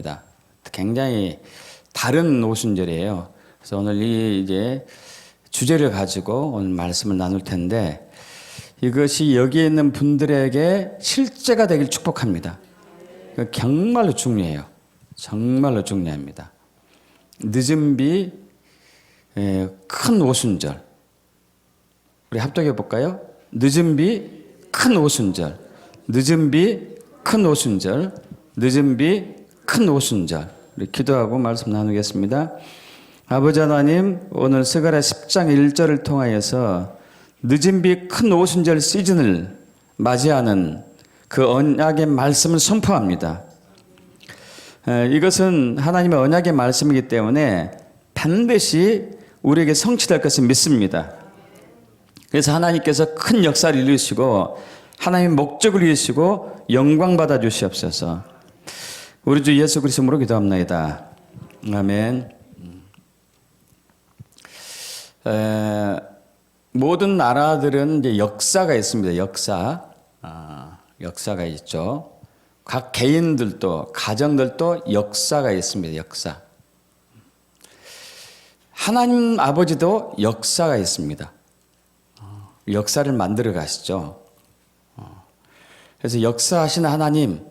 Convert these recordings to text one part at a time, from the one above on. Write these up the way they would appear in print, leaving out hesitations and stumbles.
오순절입니다. 굉장히 다른 오순절이에요. 그래서 오늘 이제 주제를 가지고 오늘 말씀을 나눌 텐데 이것이 여기에 있는 분들에게 실제가 되길 축복합니다. 정말로 중요해요. 정말로 중요합니다. 늦은 비, 큰 오순절. 우리 합독해 볼까요? 늦은 비, 큰 오순절. 늦은 비, 큰 오순절. 늦은 비, 큰 오순절. 우리 기도하고 말씀 나누겠습니다. 아버지 하나님, 오늘 스가랴 10장 1절을 통하여서 늦은 비 큰 오순절 시즌을 맞이하는 그 언약의 말씀을 선포합니다. 이것은 하나님의 언약의 말씀이기 때문에 반드시 우리에게 성취될 것을 믿습니다. 그래서 하나님께서 큰 역사를 이루시고 하나님의 목적을 이루시고 영광 받아 주시옵소서. 우리 주 예수 그리스도로 기도합나이다. 아멘. 모든 나라들은 이제 역사가 있습니다. 역사가 있죠. 각 개인들도 가정들도 역사가 있습니다. 역사. 하나님 아버지도 역사가 있습니다. 역사를 만들어 가시죠. 그래서 역사하시는 하나님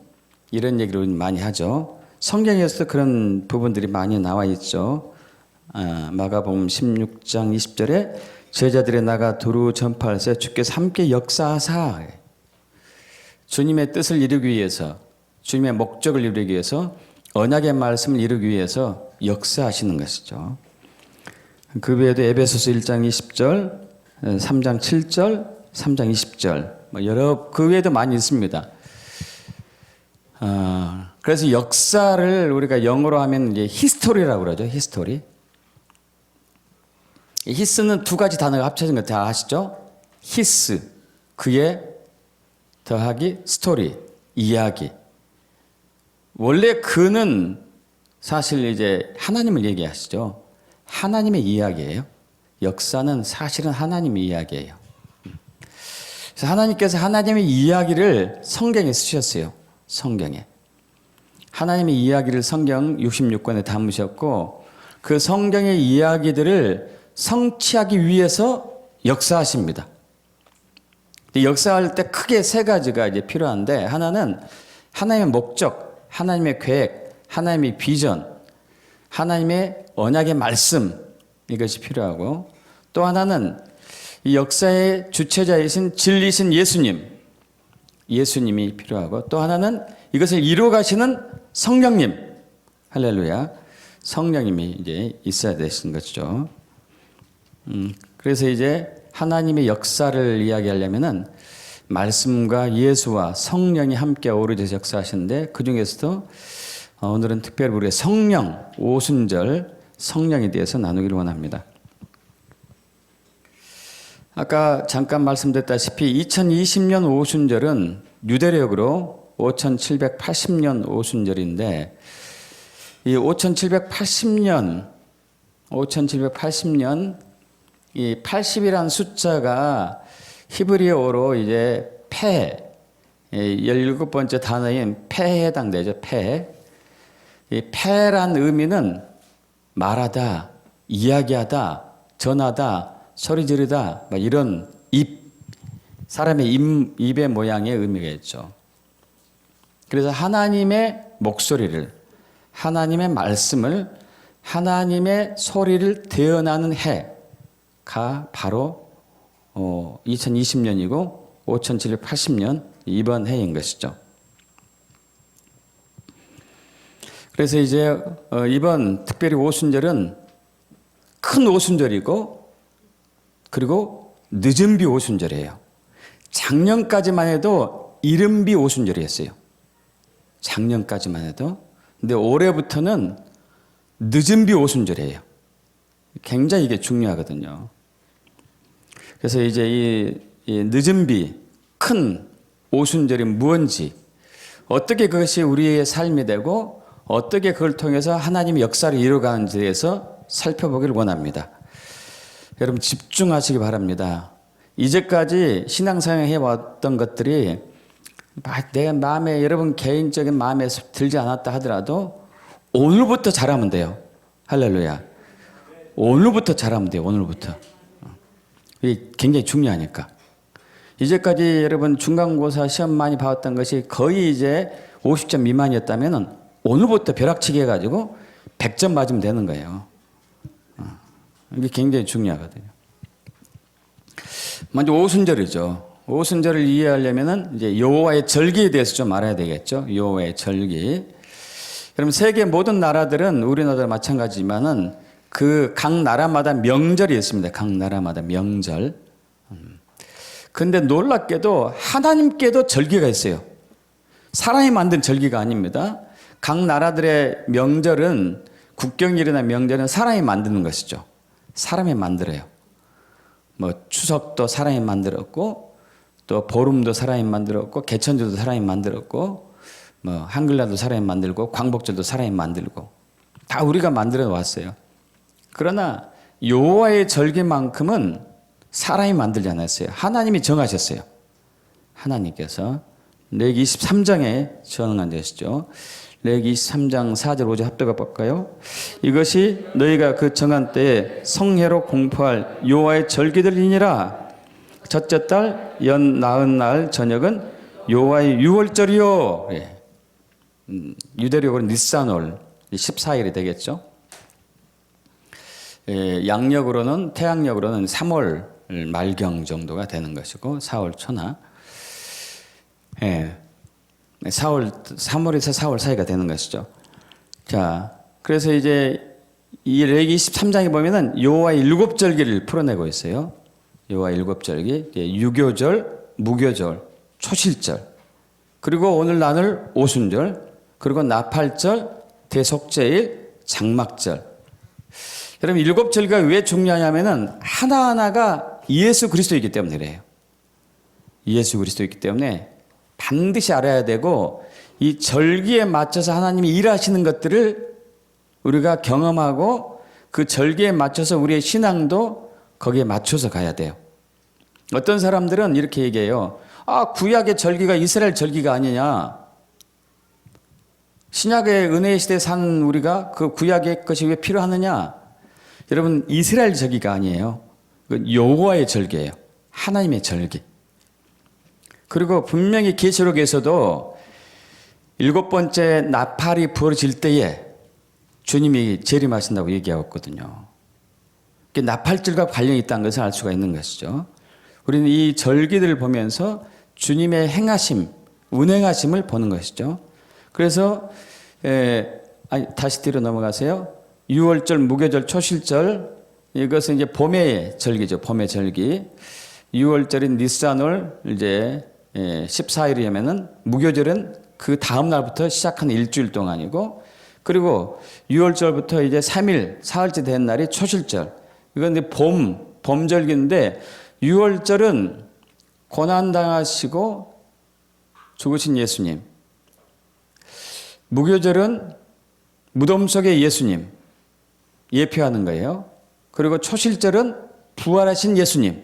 이런 얘기를 많이 하죠. 성경에서도 그런 부분들이 많이 나와 있죠. 마가복음 16장 20절에 제자들이 나가 두루 전파하세 주께서 함께 역사하사 주님의 뜻을 이루기 위해서 주님의 목적을 이루기 위해서 언약의 말씀을 이루기 위해서 역사하시는 것이죠. 그 외에도 에베소서 1장 20절 3장 7절 3장 20절 여러 그 외에도 많이 있습니다. 그래서 역사를 우리가 영어로 하면 이제 히스토리라고 그러죠. 히스토리. 히스는 두 가지 단어가 합쳐진 거 다 아시죠? 히스, 그의 더하기 스토리, 이야기. 원래 그는 사실 이제 하나님을 얘기하시죠. 하나님의 이야기예요. 역사는 사실은 하나님의 이야기예요. 그래서 하나님께서 하나님의 이야기를 성경에 쓰셨어요. 성경에. 하나님의 이야기를 성경 66권에 담으셨고 그 성경의 이야기들을 성취하기 위해서 역사하십니다. 역사할 때 크게 세 가지가 이제 필요한데 하나는 하나님의 목적, 하나님의 계획, 하나님의 비전, 하나님의 언약의 말씀 이것이 필요하고 또 하나는 이 역사의 주체자이신 진리신 예수님이 필요하고 또 하나는 이것을 이루어 가시는 성령님, 할렐루야, 성령님이 이제 있어야 되시는 것이죠. 그래서 이제 하나님의 역사를 이야기하려면은 말씀과 예수와 성령이 함께 어우러져서 역사하시는데 그 중에서도 오늘은 특별히 우리가 성령, 오순절 성령에 대해서 나누기를 원합니다. 아까 잠깐 말씀드렸다시피 2020년 오순절은 유대력으로 5780년 오순절인데 이 5780년 이 80이라는 숫자가 히브리어로 이제 폐, 17번째 단어인 폐에 해당되죠. 폐. 이 폐란 의미는 말하다, 이야기하다, 전하다, 소리 지르다, 막 이런 사람의 입의 모양의 의미가 있죠. 그래서 하나님의 목소리를, 하나님의 말씀을, 하나님의 소리를 대언하는 해가 바로 2020년이고 5780년 이번 해인 것이죠. 그래서 이제 이번 특별히 오순절은 큰 오순절이고 그리고 늦은 비 오순절이에요. 작년까지만 해도 이른 비 오순절이었어요. 작년까지만 해도. 근데 올해부터는 늦은 비 오순절이에요. 굉장히 이게 중요하거든요. 그래서 이제 이 늦은 비, 큰 오순절이 무엇인지, 어떻게 그것이 우리의 삶이 되고 어떻게 그걸 통해서 하나님의 역사를 이루어가는지에 대해서 살펴보기를 원합니다. 여러분 집중하시기 바랍니다. 이제까지 신앙생활 해왔던 것들이 내 마음에 여러분 개인적인 마음에 들지 않았다 하더라도 오늘부터 잘하면 돼요. 할렐루야. 오늘부터 잘하면 돼요. 오늘부터. 이게 굉장히 중요하니까. 이제까지 여러분 중간고사 시험 많이 봐왔던 것이 거의 이제 50점 미만이었다면 오늘부터 벼락치기 해가지고 100점 맞으면 되는 거예요. 이게 굉장히 중요하거든요. 먼저 오순절이죠. 오순절을 이해하려면은 이제 여호와의 절기에 대해서 좀 알아야 되겠죠. 여호와의 절기. 그럼 세계 모든 나라들은 우리나라도 마찬가지지만은 그 각 나라마다 명절이 있습니다. 각 나라마다 명절. 근데 놀랍게도 하나님께도 절기가 있어요. 사람이 만든 절기가 아닙니다. 각 나라들의 명절은 국경일이나 명절은 사람이 만드는 것이죠. 사람이 만들어요. 뭐 추석도 사람이 만들었고 또 보름도 사람이 만들었고 개천절도 사람이 만들었고 뭐 한글날도 사람이 만들고 광복절도 사람이 만들고 다 우리가 만들어 왔어요. 그러나 여호와의 절기만큼은 사람이 만들지 않았어요. 하나님이 정하셨어요. 하나님께서 레위기 23장에 정한 것이죠. 레위기 23장 4절 5절 합독해 볼까요? 이것이 너희가 그 정한 때에 성회로 공포할 여호와의 절기들이니라. 첫째 달 연 나흔 날 저녁은 여호와의 유월절이요. 예. 유대력으로 니산월 14일이 되겠죠. 예, 양력으로는 태양력으로는 3월 말경 정도가 되는 것이고 4월 초나. 예. 3월에서 4월 사이가 되는 것이죠. 자, 그래서 이제 이 레위기 13장에 보면은 여호와의 일곱 절기를 풀어내고 있어요. 여호와의 일곱 절기, 유교절, 무교절, 초실절, 그리고 오늘 나눌 오순절, 그리고 나팔절, 대속제일, 장막절. 여러분 일곱 절기가 왜 중요하냐면은 하나하나가 예수 그리스도이기 때문에 그래요. 예수 그리스도이기 때문에 반드시 알아야 되고 이 절기에 맞춰서 하나님이 일하시는 것들을 우리가 경험하고 그 절기에 맞춰서 우리의 신앙도 거기에 맞춰서 가야 돼요. 어떤 사람들은 이렇게 얘기해요. 아, 구약의 절기가 이스라엘 절기가 아니냐. 신약의 은혜의 시대에 산 우리가 그 구약의 것이 왜 필요하느냐. 여러분 이스라엘 절기가 아니에요. 여호와의 절기예요. 하나님의 절기. 그리고 분명히 계시록에서도 일곱 번째 나팔이 부어질 때에 주님이 재림하신다고 얘기하고 있거든요. 나팔절과 관련이 있다는 것을 알 수가 있는 것이죠. 우리는 이 절기들을 보면서 주님의 행하심, 운행하심을 보는 것이죠. 그래서 다시 뒤로 넘어가세요. 유월절, 무교절, 초실절, 이것은 이제 봄의 절기죠. 봄의 절기. 유월절인 니산월 이제 14일이면은 무교절은 그 다음 날부터 시작하는 일주일 동안이고, 그리고 유월절부터 이제 3일 사흘째 된 날이 초실절. 이건 이제 봄절기인데, 유월절은 고난당하시고 죽으신 예수님, 무교절은 무덤 속의 예수님 예표하는 거예요. 그리고 초실절은 부활하신 예수님,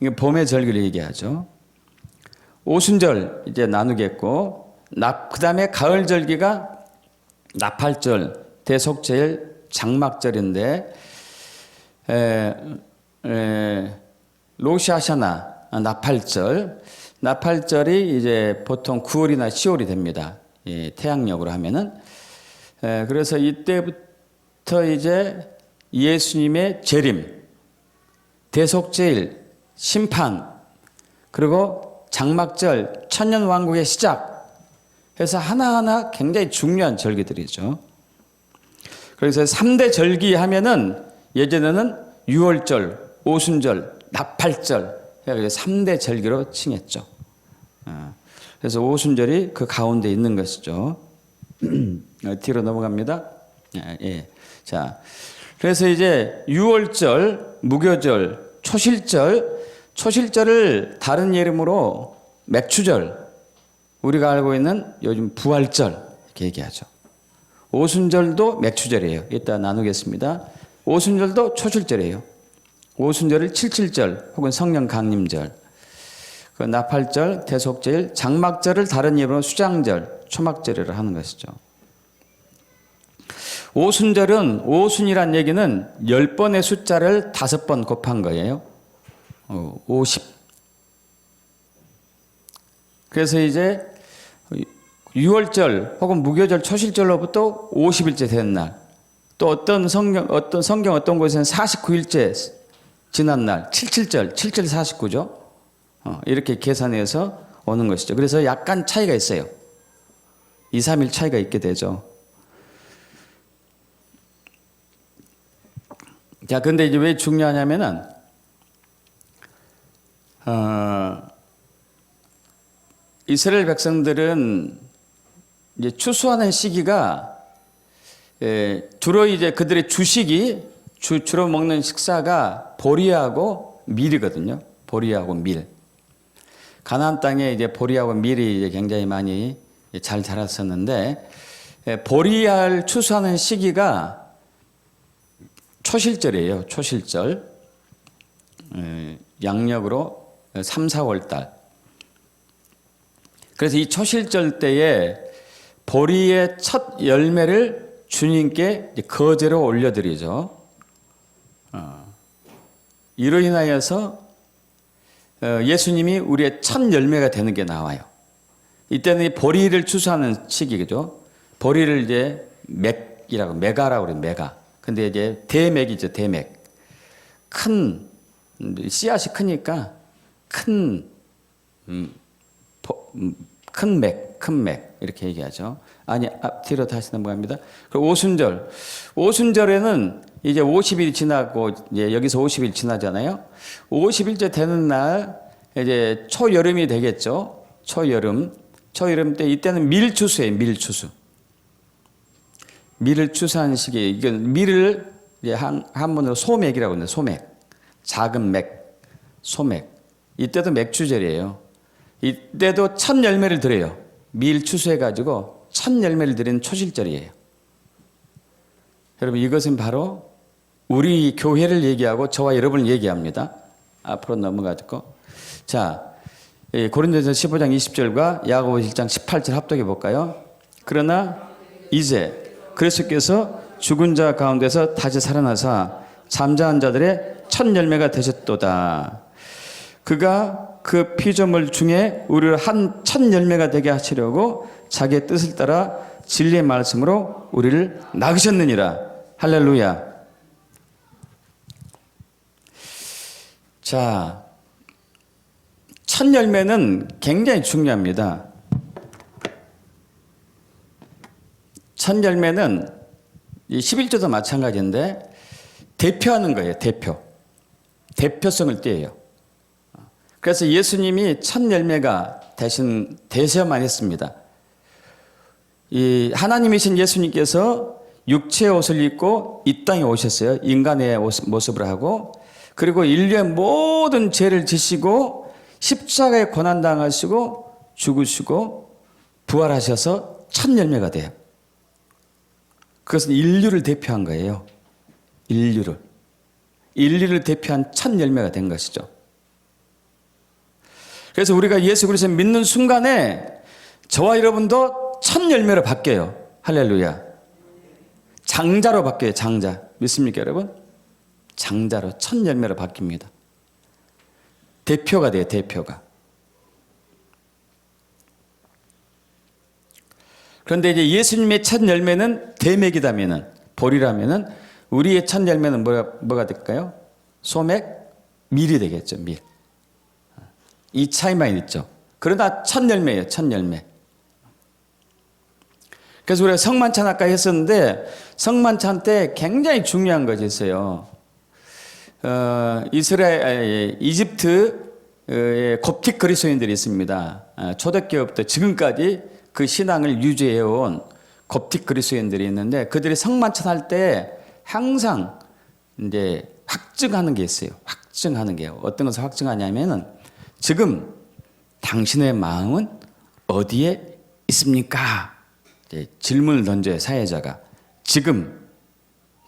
이게 봄의 절기를 얘기하죠. 오순절 이제 나누겠고, 그 다음에 가을 절기가 나팔절, 대속제일, 장막절인데, 로시아샤나 나팔절, 나팔절이 이제 보통 9월이나 10월이 됩니다. 예, 태양력으로 하면은. 그래서 이때부터 이제 예수님의 재림, 대속제일, 심판, 그리고 장막절, 천년왕국의 시작 해서 하나하나 굉장히 중요한 절기들이죠. 그래서 3대 절기 하면은 예전에는 유월절, 오순절, 나팔절, 3대 절기로 칭했죠. 그래서 오순절이 그 가운데 있는 것이죠. 뒤로 넘어갑니다. 예. 자, 그래서 이제 유월절, 무교절, 초실절을 다른 이름으로 맥추절, 우리가 알고 있는 요즘 부활절 이렇게 얘기하죠. 오순절도 맥추절이에요. 이따 나누겠습니다. 오순절도 초실절이에요. 오순절을 칠칠절 혹은 성령 강림절, 그 나팔절, 대속절, 장막절을 다른 이름으로 수장절, 초막절이라 하는 것이죠. 오순절은 오순이란 얘기는 10번의 숫자를 5번 곱한 거예요. 50. 그래서 이제 6월절 혹은 무교절 초실절로부터 50일째 되는 날, 또 어떤 성경 어떤 곳에는 49일째 지난 날, 77절, 77 49죠. 이렇게 계산해서 오는 것이죠. 그래서 약간 차이가 있어요. 2, 3일 차이가 있게 되죠. 자, 근데 이제 왜 중요하냐면은, 이스라엘 백성들은 이제 추수하는 시기가 주로 이제 그들의 주식이 주로 먹는 식사가 보리하고 밀이거든요. 보리하고 밀. 가나안 땅에 이제 보리하고 밀이 이제 굉장히 많이 잘 자랐었는데, 보리알 추수하는 시기가 초실절이에요. 초실절. 양력으로 3, 4월 달. 그래서 이 초실절 때에 보리의 첫 열매를 주님께 거제로 올려드리죠. 이로 인하여서 예수님이 우리의 첫 열매가 되는 게 나와요. 이때는 보리를 추수하는 시기죠. 보리를 이제 맥이라고, 메가라고 그래요. 메가. 근데 이제 대맥이죠. 대맥. 큰 씨앗이 크니까 큰 맥 이렇게 얘기하죠. 아니, 앞뒤로 다시 넘어갑니다. 그리고 오순절. 오순절에는 이제 50일 지나고, 이제 여기서 50일 지나잖아요. 50일째 되는 날, 이제 초여름이 되겠죠. 초여름 때, 이때는 밀추수예요. 밀추수. 밀을 추수하는 시기에, 이건 밀을 이제 한문으로 소맥이라고 하는데, 소맥. 작은 맥, 소맥. 이때도 맥추절이에요. 이때도 첫 열매를 드려요. 밀 추수해가지고 첫 열매를 드리는 초실절이에요. 여러분, 이것은 바로 우리 교회를 얘기하고 저와 여러분을 얘기합니다. 앞으로 넘어가지고. 자, 고린도전서 15장 20절과 야고보서 1장 18절 합독해 볼까요? 그러나 이제 그리스도께서 죽은 자 가운데서 다시 살아나사 잠자한 자들의 첫 열매가 되셨도다. 그가 그 피조물 중에 우리를 한 첫 열매가 되게 하시려고 자기의 뜻을 따라 진리의 말씀으로 우리를 낳으셨느니라. 할렐루야. 자, 첫 열매는 굉장히 중요합니다. 첫 열매는 이 11조도 마찬가지인데 대표하는 거예요. 대표성을 띠어요. 그래서 예수님이 첫 열매가 되셔야만 했습니다. 이 하나님이신 예수님께서 육체의 옷을 입고 이 땅에 오셨어요. 인간의 모습을 하고, 그리고 인류의 모든 죄를 지시고 십자가에 고난당하시고 죽으시고 부활하셔서 첫 열매가 돼요. 그것은 인류를 대표한 거예요. 인류를 대표한 첫 열매가 된 것이죠. 그래서 우리가 예수 그리스도를 믿는 순간에 저와 여러분도 첫 열매로 바뀌어요. 할렐루야. 장자로 바뀌어요. 장자. 믿습니까, 여러분? 장자로 첫 열매로 바뀝니다. 대표가 돼요. 대표가. 그런데 이제 예수님의 첫 열매는 대맥이다면은, 보리라면은, 우리의 첫 열매는 뭐가 될까요? 소맥, 밀이 되겠죠. 밀. 이 차이만 있죠. 그러나 첫 열매예요. 첫 열매. 그래서 우리가 성만찬 아까 했었는데, 성만찬 때 굉장히 중요한 것이 있어요. 이집트의 koptic 그리스도인들이 있습니다. 초대교회부터 지금까지 그 신앙을 유지해온 koptic 그리스도인들이 있는데, 그들이 성만찬 할 때 항상 이제 확증하는 게 있어요. 확증하는 게요. 어떤 것을 확증하냐면은, 지금 당신의 마음은 어디에 있습니까? 질문을 던져요. 사회자가. 지금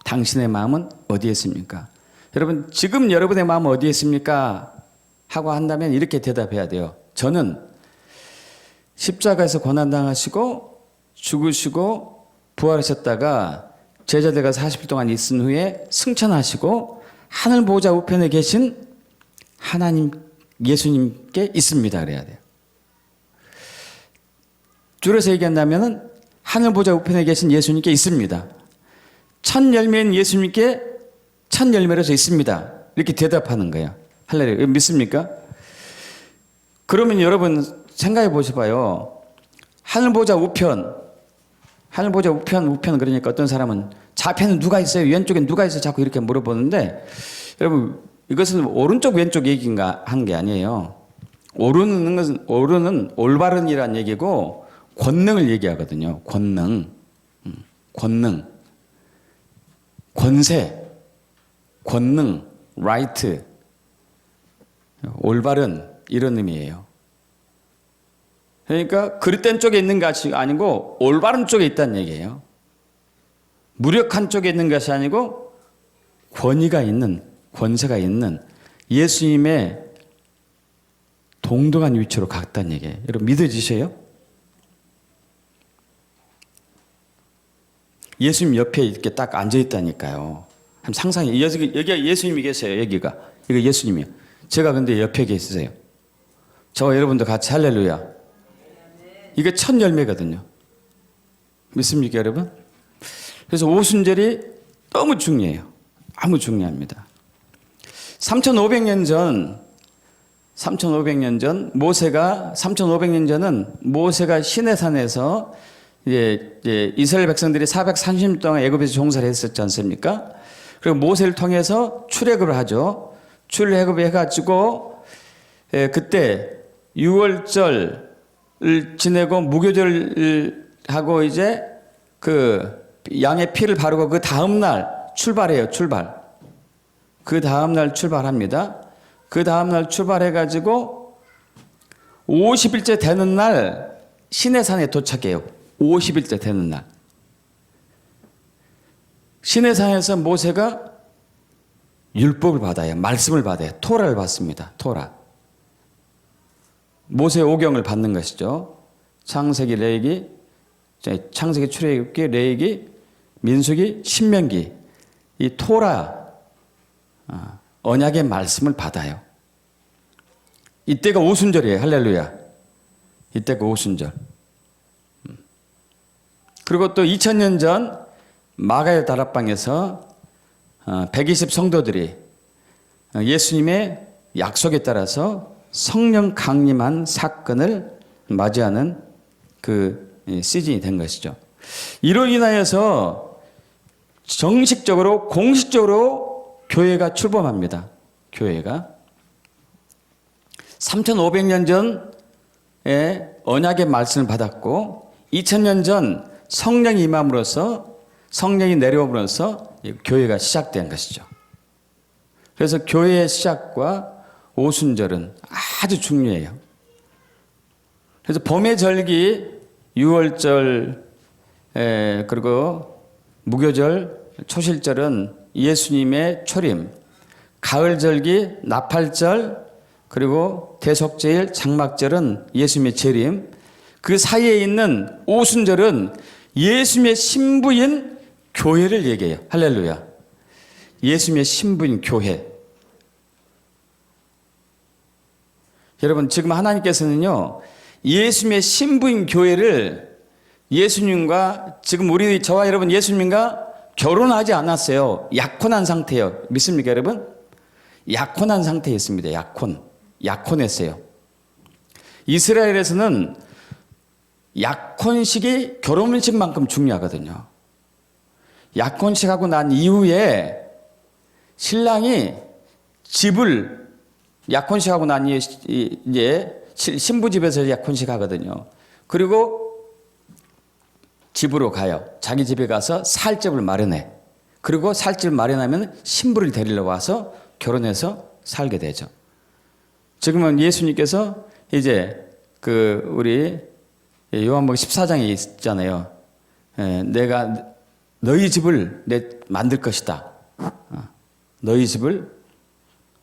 당신의 마음은 어디에 있습니까? 여러분, 지금 여러분의 마음은 어디에 있습니까? 하고 한다면 이렇게 대답해야 돼요. 저는 십자가에서 고난당하시고 죽으시고 부활하셨다가 제자들과 40일 동안 있은 후에 승천하시고 하늘 보좌 우편에 계신 하나님 예수님께 있습니다 그래야 돼요. 줄여서 얘기한다면 하늘 보좌 우편에 계신 예수님께 있습니다. 첫 열매인 예수님께 첫 열매로서 있습니다. 이렇게 대답하는 거예요. 할렐루야. 믿습니까? 그러면 여러분 생각해 보셔봐요. 하늘 보좌 우편 그러니까 어떤 사람은 좌편은 누가 있어요? 왼쪽엔 누가 있어요? 자꾸 이렇게 물어보는데 여러분 이것은 오른쪽 왼쪽 얘기인가 하는 게 아니에요. 오르는 올바른이란 얘기고 권능을 얘기하거든요. 권능, 권세, 권능, right, 올바른 이런 의미예요. 그러니까 그릇된 쪽에 있는 것이 아니고 올바른 쪽에 있다는 얘기예요. 무력한 쪽에 있는 것이 아니고 권위가 있는, 권세가 있는 예수님의 동등한 위치로 갔다는 얘기예요. 여러분 믿어지세요? 예수님 옆에 이렇게 딱 앉아 있다니까요. 한번 상상해. 여기가 예수님이 계세요. 여기가. 이거 예수님이요. 제가 근데 옆에 계세요. 저와 여러분도 같이 할렐루야. 이게 첫 열매거든요. 믿습니까, 여러분? 그래서 오순절이 너무 중요해요. 너무 중요합니다. 3,500년 전 모세가 3,500년 전은 모세가 시내산에서 이제 이스라엘 백성들이 430년 동안 애굽에서 종살이 했었지 않습니까? 그리고 모세를 통해서 출애굽을 하죠. 출애굽을 해가지고 그때 6월절을 지내고 무교절을 하고 이제 그 양의 피를 바르고 그 다음날 출발해요. 그 다음날 출발합니다. 그 다음날 출발해가지고 50일째 되는 날 시내산에 도착해요. 50일째 되는 날. 시내산에서 모세가 율법을 받아요. 말씀을 받아요. 토라를 받습니다. 토라. 모세 오경을 받는 것이죠. 창세기, 레위기, 창세기, 출애굽기, 레위기, 민수기, 신명기. 이 토라 언약의 말씀을 받아요. 이때가 오순절이에요. 할렐루야. 이때가 오순절. 그리고 또 2000년 전 마가의 다락방에서 120 성도들이 예수님의 약속에 따라서 성령 강림한 사건을 맞이하는 그 시즌이 된 것이죠. 이로 인하여서 정식적으로 공식적으로 교회가 출범합니다. 교회가 3500년 전에 언약의 말씀을 받았고 2000년 전 성령이 임함으로써 성령이 내려옴으로써 교회가 시작된 것이죠. 그래서 교회의 시작과 오순절은 아주 중요해요. 그래서 봄의 절기, 6월절, 그리고 무교절, 초실절은 예수님의 초림, 가을절기, 나팔절, 그리고 대속제일, 장막절은 예수님의 재림, 그 사이에 있는 오순절은 예수님의 신부인 교회를 얘기해요. 할렐루야. 예수님의 신부인 교회. 여러분 지금 하나님께서는요 예수님의 신부인 교회를 예수님과 지금 우리 저와 여러분 예수님과 결혼하지 않았어요. 약혼한 상태예요. 믿습니까 여러분? 약혼한 상태에 있습니다. 약혼했어요. 이스라엘에서는 약혼식이 결혼식만큼 중요하거든요. 약혼식하고 난 이후에 신랑이 집을 약혼식하고 난 이후에 이제 신부 집에서 약혼식 하거든요. 그리고 집으로 가요. 자기 집에 가서 살 집을 마련해. 그리고 살 집을 마련하면 신부를 데리러 와서 결혼해서 살게 되죠. 지금은 예수님께서 이제 그 우리 요한복음 14장에 있잖아요. 내가 너희 집을 만들 것이다. 너희 집을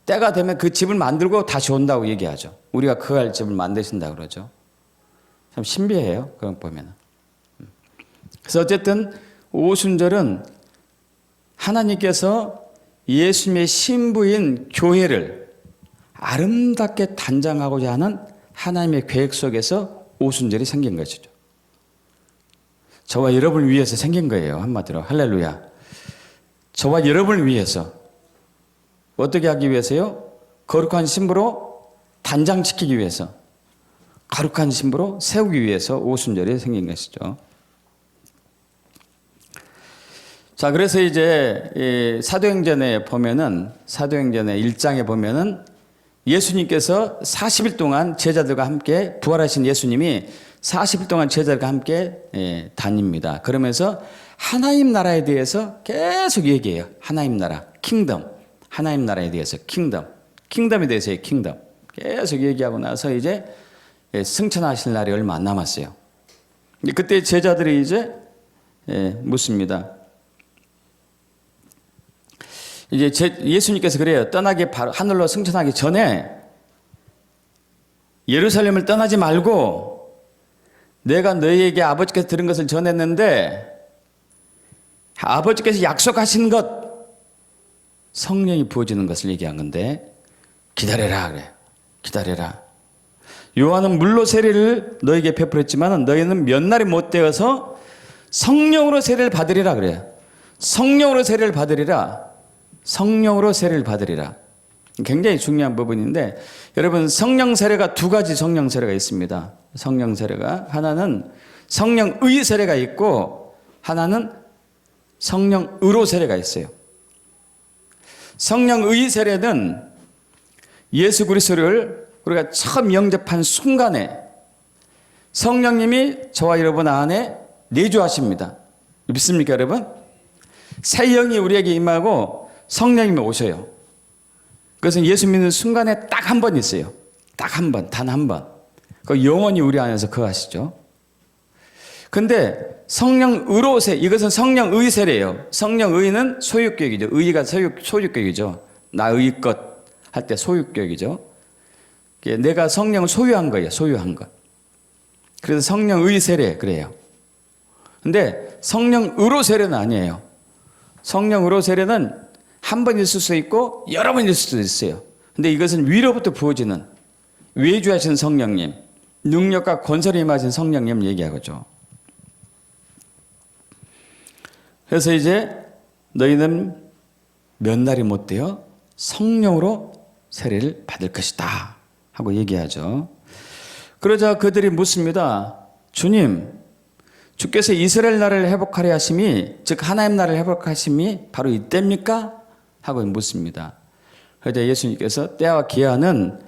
때가 되면 그 집을 만들고 다시 온다고 얘기하죠. 우리가 그 할 집을 만드신다 그러죠. 참 신비해요. 그런 보면은. 그래서 어쨌든 오순절은 하나님께서 예수님의 신부인 교회를 아름답게 단장하고자 하는 하나님의 계획 속에서 오순절이 생긴 것이죠. 저와 여러분을 위해서 생긴 거예요. 한마디로 할렐루야. 저와 여러분을 위해서 어떻게 하기 위해서요? 거룩한 신부로 단장시키기 위해서, 거룩한 신부로 세우기 위해서 오순절이 생긴 것이죠. 자, 그래서 이제 사도행전에 보면은, 사도행전의 1장에 보면은 예수님께서 40일 동안 제자들과 함께, 부활하신 예수님이 40일 동안 제자들과 함께 다닙니다. 그러면서 하나님 나라에 대해서 계속 얘기해요. 하나님 나라, 킹덤. 하나님 나라에 대해서 킹덤. 킹덤에 대해서의 킹덤. 계속 얘기하고 나서 이제 승천하실 날이 얼마 안 남았어요. 그때 제자들이 이제 묻습니다. 이제 예수님께서 그래요. 떠나기 바로 하늘로 승천하기 전에 예루살렘을 떠나지 말고 내가 너희에게 아버지께서 들은 것을 전했는데 아버지께서 약속하신 것 성령이 부어지는 것을 얘기한 건데 기다려라 그래. 기다려라. 요한은 물로 세례를 너에게 베풀었지만 너희는 몇 날이 못 되어서 성령으로 세례를 받으리라 그래요. 성령으로 세례를 받으리라. 성령으로 세례를 받으리라. 굉장히 중요한 부분인데 여러분 성령 세례가 두 가지 성령 세례가 있습니다. 성령 세례가 하나는 성령의 세례가 있고 하나는 성령으로 세례가 있어요. 성령의 세례는 예수 그리스도를 우리가 처음 영접한 순간에 성령님이 저와 여러분 안에 내주하십니다. 믿습니까 여러분? 새 영이 우리에게 임하고 성령님이 오셔요. 그것은 예수 믿는 순간에 딱 한 번 있어요. 딱 한 번, 단 한 번. 그 영원히 우리 안에서 거하시죠. 근데 성령으로 이것은 성령의 세례예요. 성령의는 소유격이죠. 의가 소유격이죠. 나의 것 할 때 소유격이죠. 내가 성령을 소유한 거예요. 소유한 것. 그래서 성령의 세례 그래요. 근데 성령으로 세례는 아니에요. 성령으로 세례는 한 번 있을 수 있고 여러 번 있을 수도 있어요. 근데 이것은 위로부터 부어지는 외주하신 성령님, 능력과 권세를 임하신 성령님 얘기하죠. 그래서 이제 너희는 몇 날이 못 되어 성령으로 세례를 받을 것이다 하고 얘기하죠. 그러자 그들이 묻습니다. 주님, 주께서 이스라엘 나라를 회복하려 하심이, 즉 하나님 나라를 회복하심이 바로 이때입니까? 하고 묻습니다. 그러자 예수님께서 때와 기한은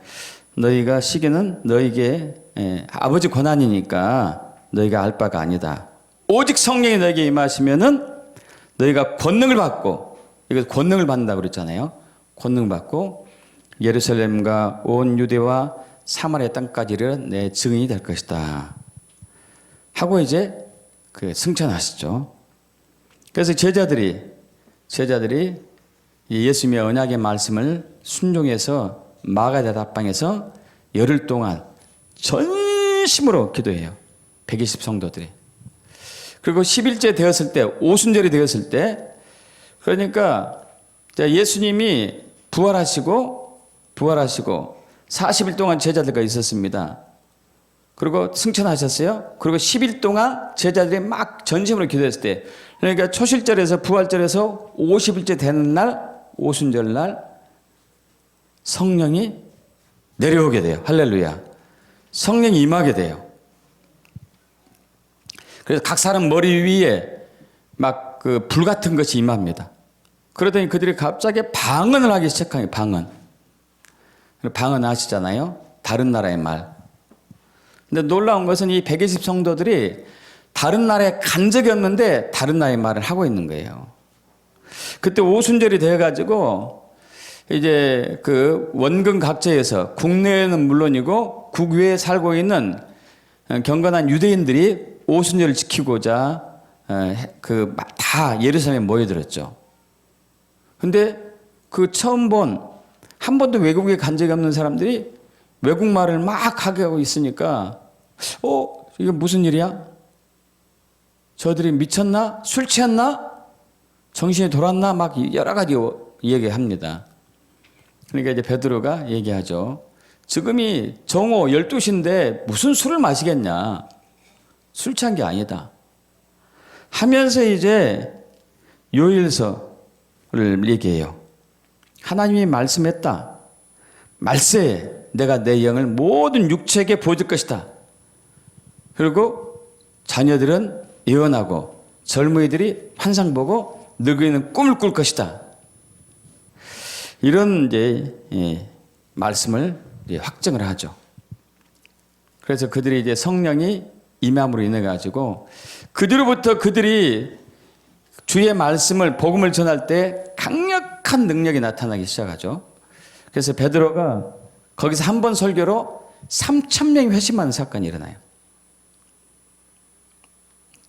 너희가 시기는 너희에게 아버지 권한이니까 너희가 알 바가 아니다. 오직 성령이 너희에게 임하시면은 너희가 권능을 받고, 이거 권능을 받는다고 그랬잖아요. 권능 받고 예루살렘과 온 유대와 사마리아 땅까지를 내 증인이 될 것이다 하고 이제 그 승천하시죠. 그래서 제자들이 예수님의 언약의 말씀을 순종해서 마가다 답방에서 열흘 동안 전심으로 기도해요. 120 성도들이. 그리고 10일째 되었을 때, 오순절이 되었을 때, 그러니까 예수님이 부활하시고 40일 동안 제자들과 있었습니다. 그리고 승천하셨어요. 그리고 10일 동안 제자들이 막 전심으로 기도했을 때, 그러니까 초실절에서 부활절에서 50일째 되는 날, 오순절 날 성령이 내려오게 돼요. 할렐루야. 성령이 임하게 돼요. 그래서 각 사람 머리 위에 막 그 불 같은 것이 임합니다. 그러더니 그들이 갑자기 방언을 하기 시작해요. 방언 아시잖아요. 다른 나라의 말. 근데 놀라운 것은 이 120 성도들이 다른 나라에 간 적이 없는데 다른 나라의 말을 하고 있는 거예요. 그때 오순절이 돼가지고 이제 그 원근 각지에서 국내에는 물론이고 국외에 살고 있는 경건한 유대인들이 오순절을 지키고자 다 예루살렘에 모여들었죠. 근데 그 처음 한 번도 외국에 간 적이 없는 사람들이 외국말을 막 하고 있으니까 이게 무슨 일이야? 저들이 미쳤나? 술 취했나? 정신이 돌았나? 막 여러 가지 얘기합니다. 그러니까 이제 베드로가 얘기하죠. 지금이 정오 12시인데 무슨 술을 마시겠냐. 술 취한 게 아니다. 하면서 이제 요일서를 얘기해요. 하나님이 말씀했다. 말세에 내가 내 영을 모든 육체에게 보여줄 것이다. 그리고 자녀들은 예언하고 젊은이들이 환상 보고 늙은이는 꿈을 꿀 것이다. 이런 이제 말씀을 이제 확증을 하죠. 그래서 그들이 이제 성령이 임함으로 인해 가지고 그 뒤로부터 그들이 주의 말씀을 복음을 전할 때 강력한 능력이 나타나기 시작하죠. 그래서 베드로가 거기서 한 번 설교로 3,000명이 회심하는 사건이 일어나요.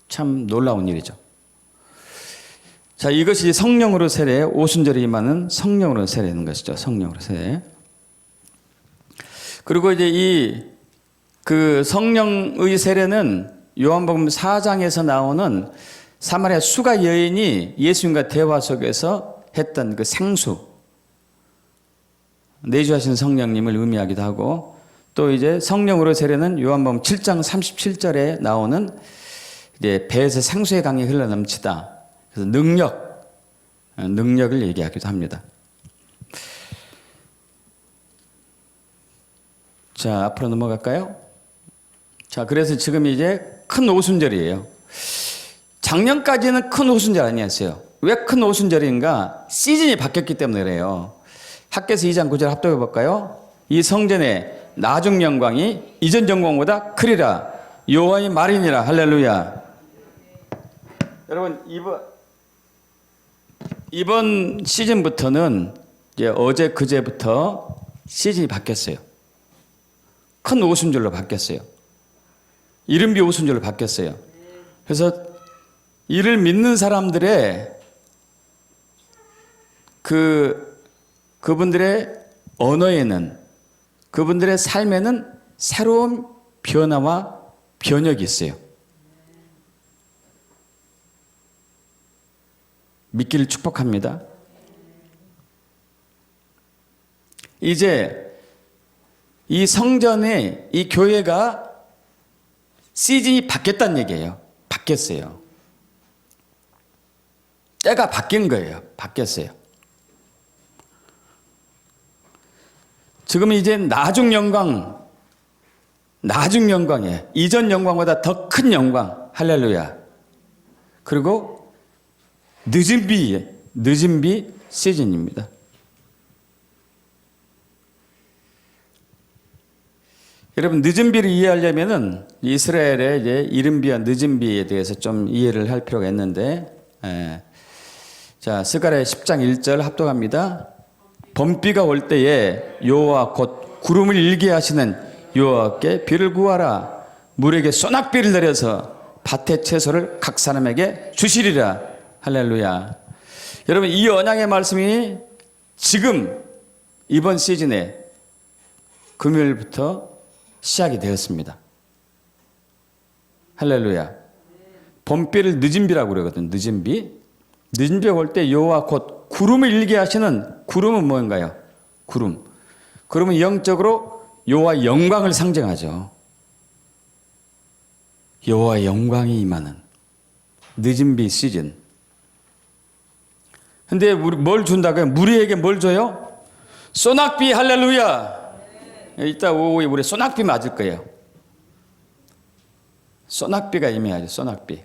참 놀라운 일이죠. 자, 이것이 성령으로 세례, 오순절에 임하는 성령으로 세례는 것이죠. 성령으로 세례. 그리고 이제 그 성령의 세례는 요한복음 4장에서 나오는 사마리아 수가 여인이 예수님과 대화 속에서 했던 그 생수, 내주하신 성령님을 의미하기도 하고, 또 이제 성령으로 세례는 요한복음 7장 37절에 나오는 이제 배에서 생수의 강이 흘러넘치다. 그래서 능력을 얘기하기도 합니다. 자, 앞으로 넘어갈까요? 자, 그래서 지금 이제 큰 오순절이에요. 작년까지는 큰 오순절 아니었어요. 왜 큰 오순절인가? 시즌이 바뀌었기 때문에 그래요. 학개서 2장 9절 합독해 볼까요? 이 성전의 나중 영광이 이전 영광보다 크리라. 여호와의 말이니라. 할렐루야. 여러분, 이번 시즌부터는 이제 어제 그제부터 시즌이 바뀌었어요. 큰 오순절로 바뀌었어요. 이른비 오순절로 바뀌었어요. 그래서 이를 믿는 사람들의 그분들의 언어에는, 그분들의 삶에는 새로운 변화와 변혁이 있어요. 믿기를 축복합니다. 이제 이 성전에 이 교회가 시즌이 바뀌었다는 얘기예요. 바뀌었어요. 때가 바뀐 거예요. 바뀌었어요. 지금 이제 나중 영광이에요. 이전 영광보다 더 큰 영광. 할렐루야. 그리고 늦은 비 시즌입니다. 여러분, 늦은 비를 이해하려면은 이스라엘의 이제 이른 비와 늦은 비에 대해서 좀 이해를 할 필요가 있는데, 자, 스가랴 10장 1절 합독합니다. 범비가 올 때에 여호와 곧 구름을 일게 하시는 여호와께 비를 구하라. 물에게 소낙비를 내려서 밭의 채소를 각 사람에게 주시리라. 할렐루야. 여러분, 이 언약의 말씀이 지금 이번 시즌에 금요일부터 시작이 되었습니다. 할렐루야. 봄비를 늦은 비라고 그러거든. 늦은 비. 늦은 비가 올 때 여호와 곧 구름을 일게 하시는, 구름은 뭔가요? 구름. 구름은 영적으로 여호와의 영광을 상징하죠. 여호와의 영광이 임하는 늦은 비 시즌. 근데 뭘 준다고요? 무리에게 뭘 줘요? 소낙비. 할렐루야. 이따 오후에 우리 소낙비 맞을 거예요. 소낙비가 임해야죠. 소낙비.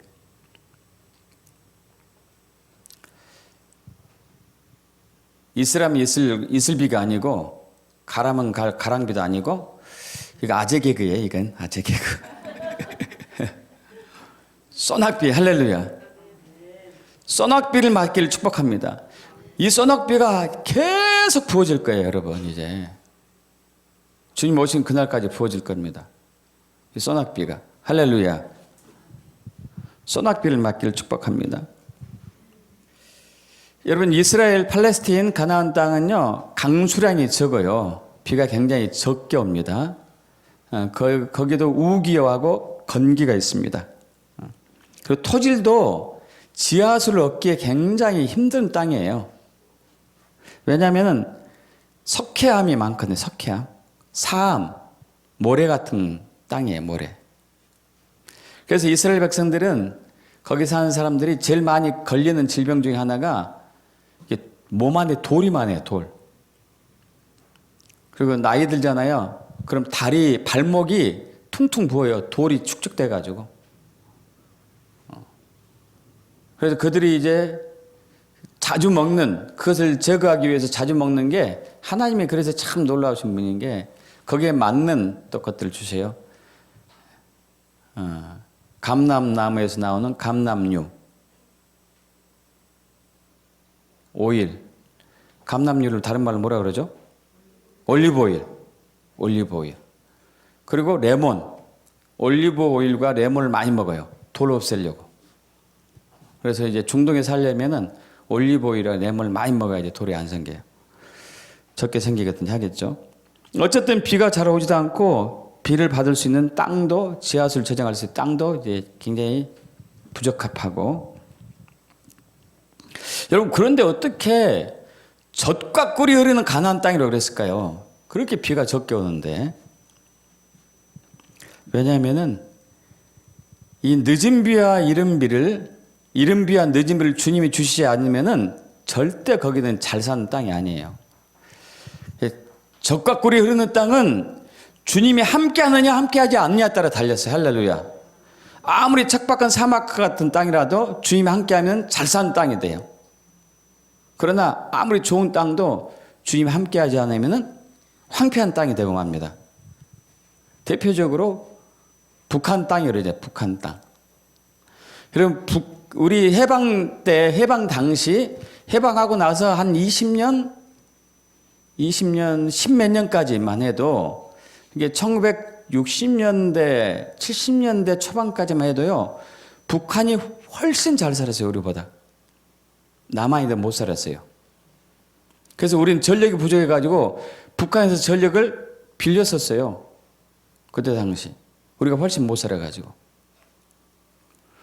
이슬하면 이슬비가 아니고, 가라면 가랑비도 아니고, 이거 아재 개그예요. 이건 아재 개그. 소낙비. 할렐루야. 소낙비를 맞기를 축복합니다. 이 소낙비가 계속 부어질 거예요. 여러분, 이제 주님 오신 그날까지 부어질 겁니다. 이 소낙비가. 할렐루야. 소낙비를 맞기를 축복합니다. 여러분, 이스라엘, 팔레스틴, 가나안 땅은요, 강수량이 적어요. 비가 굉장히 적게 옵니다. 거기도 우기하고 건기가 있습니다. 그리고 토질도 지하수를 얻기에 굉장히 힘든 땅이에요. 왜냐하면 석회암이 많거든요. 석회암, 사암, 모래 같은 땅이에요. 모래. 그래서 이스라엘 백성들은 거기 사는 사람들이 제일 많이 걸리는 질병 중에 하나가 몸 안에 돌이 많아요. 돌. 그리고 나이 들잖아요. 그럼 다리, 발목이 퉁퉁 부어요. 돌이 축축돼 가지고. 그래서 그들이 이제 자주 먹는, 그것을 제거하기 위해서 자주 먹는 게, 하나님이 그래서 참 놀라우신 분인 게 거기에 맞는 또 것들을 주세요. 감람나무에서 나오는 감람류, 오일. 감람류를 다른 말로 뭐라 그러죠? 올리브오일. 올리브오일. 그리고 레몬. 올리브오일과 레몬을 많이 먹어요. 돌 없애려고. 그래서 이제 중동에 살려면은 올리브오일이랑 레몬을 많이 먹어야지 돌이 안 생겨요. 적게 생기거든요. 하겠죠. 어쨌든 비가 잘 오지도 않고 비를 받을 수 있는 땅도, 지하수를 저장할 수 있는 땅도 이제 굉장히 부적합하고. 여러분, 그런데 어떻게 젖과 꿀이 흐르는 가나안 땅이라고 그랬을까요? 그렇게 비가 적게 오는데. 왜냐하면은 이 늦은 비와 이른 비와 늦은 비를 주님이 주시지 않으면은 절대 거기는 잘 사는 땅이 아니에요. 젖과 꿀이 흐르는 땅은 주님이 함께하느냐 함께하지 않느냐에 따라 달렸어요. 할렐루야. 아무리 척박한 사막 같은 땅이라도 주님이 함께하면 잘 사는 땅이 돼요. 그러나 아무리 좋은 땅도 주님이 함께하지 않으면 황폐한 땅이 되고 맙니다. 대표적으로 북한 땅이 그러죠. 북한 땅. 여러분, 우리 해방 당시, 해방하고 나서 한 20년, 10몇 년까지만 해도, 이게 1960년대, 70년대 초반까지만 해도요, 북한이 훨씬 잘 살았어요, 우리보다. 남한이도 못 살았어요. 그래서 우리는 전력이 부족해가지고 북한에서 전력을 빌렸었어요. 그때 당시. 우리가 훨씬 못 살아가지고.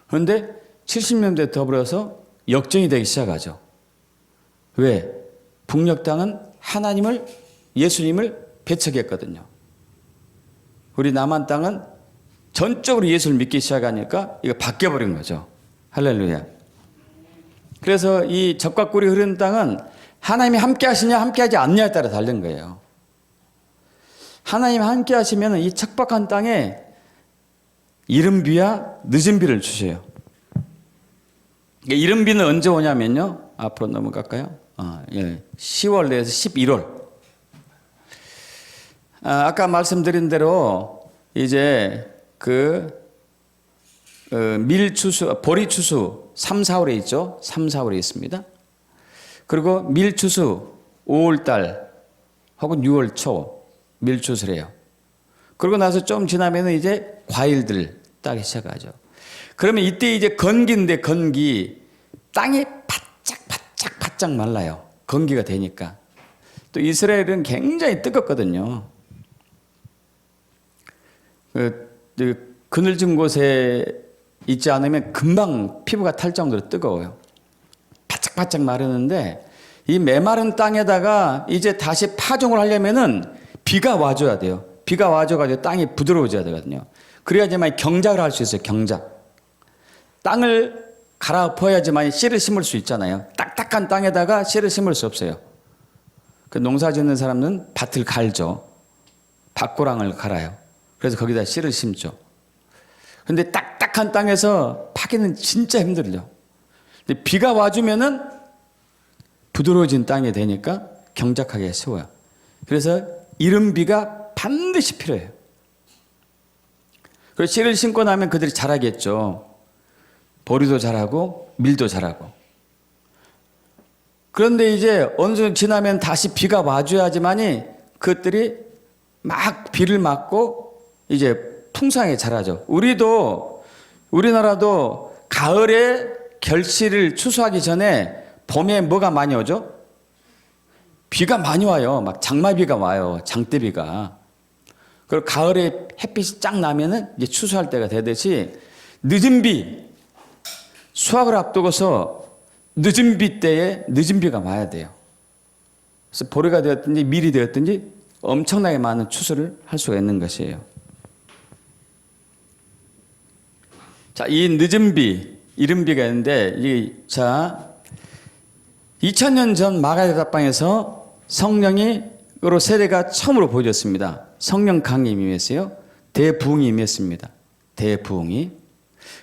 그런데 70년대 더불어서 역전이 되기 시작하죠. 왜? 북녘 땅은 하나님을, 예수님을 배척했거든요. 우리 남한 땅은 전적으로 예수를 믿기 시작하니까 이거 바뀌어버린 거죠. 할렐루야. 그래서 이 젖과 꿀이 흐르는 땅은 하나님이 함께 하시냐 함께 하지 않느냐에 따라 다른 거예요. 하나님 함께 하시면 이 척박한 땅에 이른 비와 늦은 비를 주셔요. 이른 비는 언제 오냐면요. 앞으로 넘어갈까요? 10월 내에서 11월. 아까 말씀드린 대로 이제 밀추수, 보리추수 3, 4월에 있죠. 3, 4월에 있습니다. 그리고 밀추수 5월달 혹은 6월 초 밀추수를 해요. 그러고 나서 좀 지나면 이제 과일들 따기 시작하죠. 그러면 이때 이제 건기인데, 건기. 땅이 바짝 말라요. 건기가 되니까. 또 이스라엘은 굉장히 뜨겁거든요. 그늘진 곳에 있지 않으면 금방 피부가 탈 정도로 뜨거워요. 바짝 마르는데 이 메마른 땅에다가 이제 다시 파종을 하려면은 비가 와줘야 돼요. 비가 와줘가지고 땅이 부드러워져야 되거든요. 그래야지만 경작을 할 수 있어요. 경작. 땅을 갈아엎어야지만 씨를 심을 수 있잖아요. 딱딱한 땅에다가 씨를 심을 수 없어요. 그 농사 짓는 사람은 밭을 갈죠. 밭고랑을 갈아요. 그래서 거기다 씨를 심죠. 근데 딱딱한 땅에서 파기는 진짜 힘들죠. 근데 비가 와주면은 부드러워진 땅이 되니까 경작하기 쉬워요. 그래서 이른 비가 반드시 필요해요. 그래서 씨를 심고 나면 그들이 자라겠죠. 보리도 자라고 밀도 자라고. 그런데 이제 어느 정도 지나면 다시 비가 와줘야지만이 그것들이 막 비를 맞고 이제 풍성하게 자라죠. 우리나라도 가을에 결실을 추수하기 전에 봄에 뭐가 많이 오죠? 비가 많이 와요. 막 장마비가 와요. 장대비가. 그리고 가을에 햇빛이 쫙 나면은 이제 추수할 때가 되듯이 늦은 비, 수확을 앞두고서 늦은 비 때에 늦은 비가 와야 돼요. 그래서 보리가 되었든지 밀이 되었든지 엄청나게 많은 추수를 할 수가 있는 것이에요. 자, 이 늦은 비, 이른 비가 있는데, 2000년 전 마가의 다방에서 성령으로 세례가 처음으로 보여졌습니다. 성령 강림이 임했어요. 대부흥이 임했습니다. 대부흥이.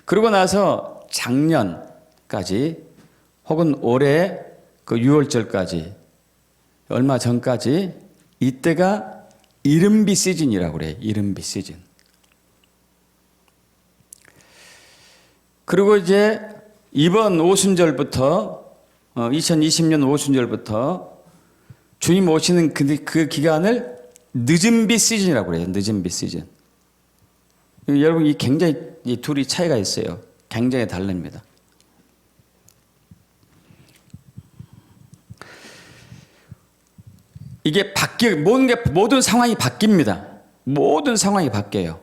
그러고 나서 작년까지 혹은 올해 그 6월절까지 얼마 전까지 이때가 이른비 시즌이라고 그래요. 이른비 시즌. 그리고 이제 이번 오순절부터 2020년 오순절부터 주님 오시는 그 기간을 늦은비 시즌이라고 그래요. 늦은비 시즌. 여러분 이 굉장히 이 둘이 차이가 있어요. 굉장히 다릅니다. 이게 모든 상황이 바뀝니다. 모든 상황이 바뀌어요.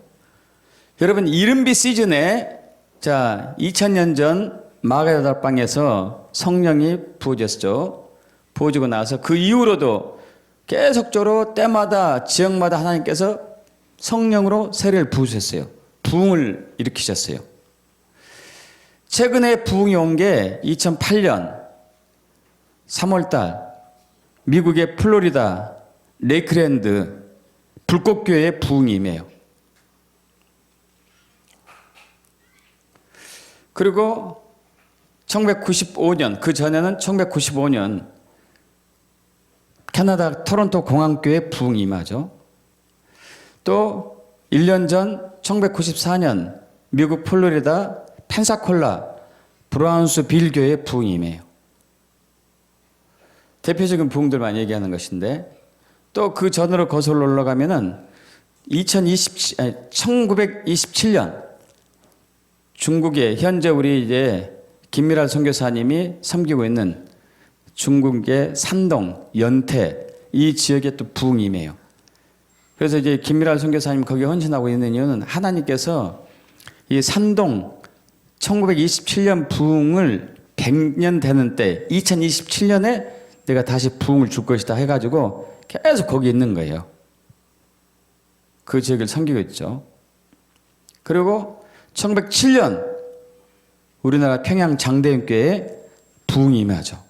여러분 이른비 시즌에 2000년 전 마가의 다방에서 성령이 부어졌죠. 부어지고 나서 그 이후로도 계속적으로 때마다 지역마다 하나님께서 성령으로 세례를 부으셨어요. 부흥을 일으키셨어요. 최근에 부흥이 온 게 2008년 3월달 미국의 플로리다 레이크랜드 불꽃교회의 부흥이 임해요. 그리고 1995년, 그 전에는 1995년 캐나다 토론토 공항교회 부흥이 임하죠. 또 1년 전 1994년 미국 플로리다 펜사콜라 브라운스 빌교회 부흥이 임해요. 대표적인 부흥들만 얘기하는 것인데 또 그 전으로 거슬러 올라가면은 1927년 중국에 현재 우리 이제 김미랄 선교사님이 섬기고 있는 중국의 산동, 연태 이 지역에 또 부흥이 임해요. 그래서 이제 김미랄 선교사님 거기 헌신하고 있는 이유는 하나님께서 이 산동 1927년 부흥을 100년 되는 때 2027년에 내가 다시 부흥을 줄 것이다 해가지고 계속 거기 있는 거예요. 그 지역을 섬기고 있죠. 그리고 1907년 우리나라 평양 장대인교회에 부흥이 임하죠.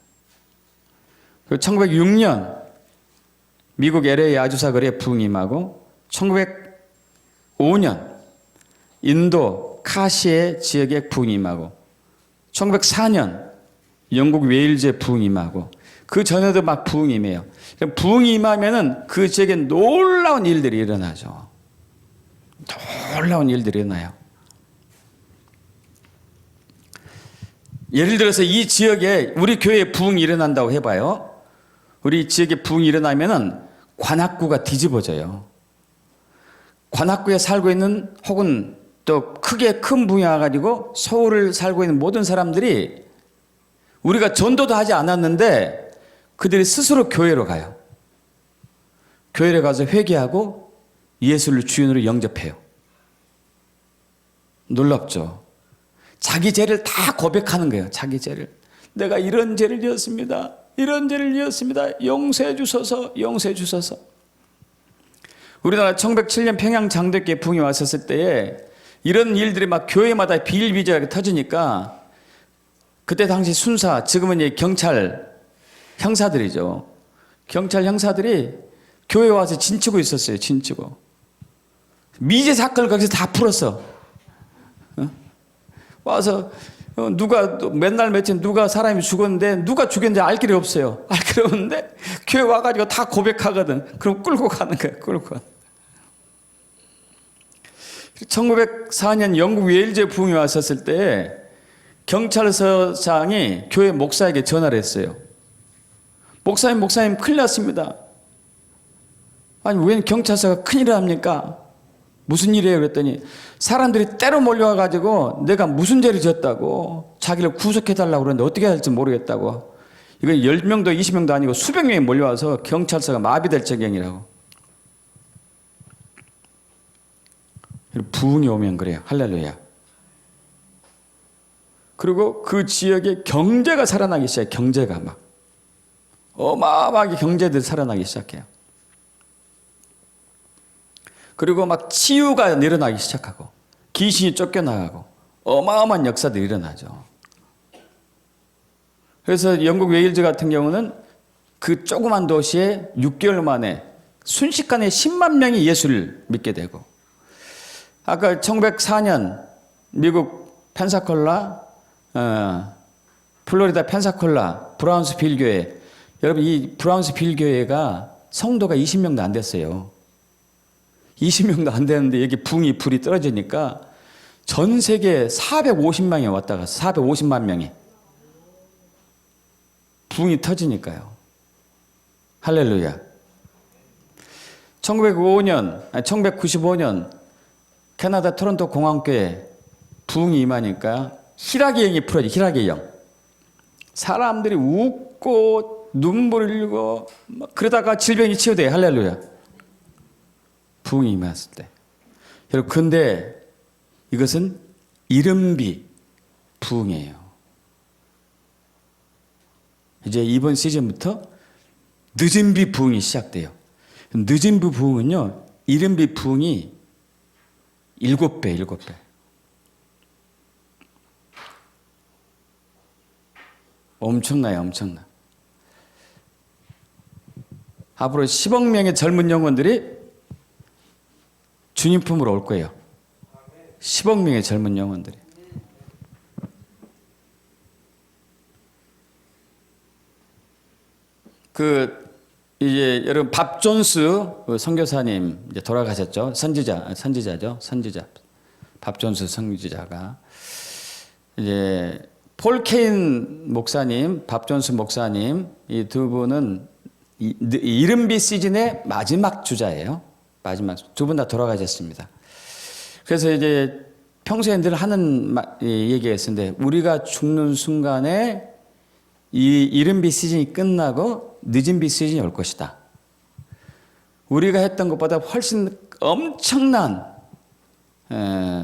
그리고 1906년 미국 LA 아주사 거리에 부흥이 임하고 1905년 인도 카시의 지역에 부흥이 임하고 1904년 영국 웨일즈에 부흥이 임하고 그 전에도 막 부흥이 임해요. 부흥이 임하면은 그 지역에 놀라운 일들이 일어나죠. 놀라운 일들이 일어나요. 예를 들어서 이 지역에 우리 교회에 부흥이 일어난다고 해봐요. 우리 지역에 부흥이 일어나면은 관악구가 뒤집어져요. 관악구에 살고 있는 혹은 또 크게 큰 부흥이 와가지고 서울을 살고 있는 모든 사람들이 우리가 전도도 하지 않았는데 그들이 스스로 교회로 가요. 교회에 가서 회개하고 예수를 주인으로 영접해요. 놀랍죠. 자기 죄를 다 고백하는 거예요. 자기 죄를. 내가 이런 죄를 지었습니다. 이런 죄를 지었습니다. 용서해 주소서. 용서해 주소서. 우리나라 1907년 평양 장대교회 부흥이 왔었을 때에 이런 일들이 막 교회마다 비일비재하게 터지니까 그때 당시 순사, 지금은 이제 경찰 형사들이죠. 경찰 형사들이 교회에 와서 진치고 있었어요. 진치고. 미제 사건을 거기서 다 풀었어. 와서 누가 맨날 며칠 누가 사람이 죽었는데 누가 죽였는지 알 길이 없어요. 알 길이 없는데 교회 와가지고 다 고백하거든. 그럼 끌고 가는 거예요. 끌고. 1904년 영국 웨일즈 부흥이 왔었을 때 경찰서장이 교회 목사에게 전화를 했어요. 목사님 큰일 났습니다. 아니 왜 경찰서가 큰일을 합니까? 무슨 일이에요? 그랬더니 사람들이 때로 몰려와가지고 내가 무슨 죄를 지었다고 자기를 구속해달라고 그러는데 어떻게 해야 할지 모르겠다고. 이건 10명도 20명도 아니고 수백 명이 몰려와서 경찰서가 마비될 지경이라고. 부흥이 오면 그래요. 할렐루야. 그리고 그 지역의 경제가 살아나기 시작해요. 경제가 막 어마어마하게 경제들이 살아나기 시작해요. 그리고 막 치유가 일어나기 시작하고 귀신이 쫓겨나가고 어마어마한 역사들이 일어나죠. 그래서 영국 웨일즈 같은 경우는 그 조그만 도시에 6개월 만에 순식간에 10만 명이 예수를 믿게 되고, 아까 1904년 미국 펜사콜라, 플로리다 펜사콜라 브라운스빌 교회, 여러분 이 브라운스빌 교회가 성도가 20명도 안 됐어요. 20명도 안 되는데 여기 불이 떨어지니까 전 세계 450만이 왔다 갔어. 450만 명이. 붕이 터지니까요. 할렐루야. 1995년 캐나다 토론토 공항교회 붕이 임하니까 희락의 영이 풀어지. 희락의 영. 사람들이 웃고 눈물을 흘리고 그러다가 질병이 치유돼요. 할렐루야. 붕이 임했을 때. 여러분 근데 이것은 이른비 부흥이에요. 이제 이번 시즌부터 늦은비 부흥이 시작돼요. 늦은비 부흥은요, 이른비 부흥이 7배. 엄청나요, 엄청나. 앞으로 10억 명의 젊은 영혼들이 주님 품으로 올 거예요. 10억 명의 젊은 영혼들이. 이제 여러분 밥 존스 선교사님 이제 돌아가셨죠. 선지자죠. 밥 존스 선지자가 이제 폴 케인 목사님, 밥 존스 목사님 이 두 분은 이른비 시즌의 마지막 주자예요. 마지막 두 분 다 돌아가셨습니다. 그래서 이제 평소에 늘 하는 얘기가 있었는데, 우리가 죽는 순간에 이 이른비 시즌이 끝나고 늦은비 시즌이 올 것이다. 우리가 했던 것보다 훨씬 엄청난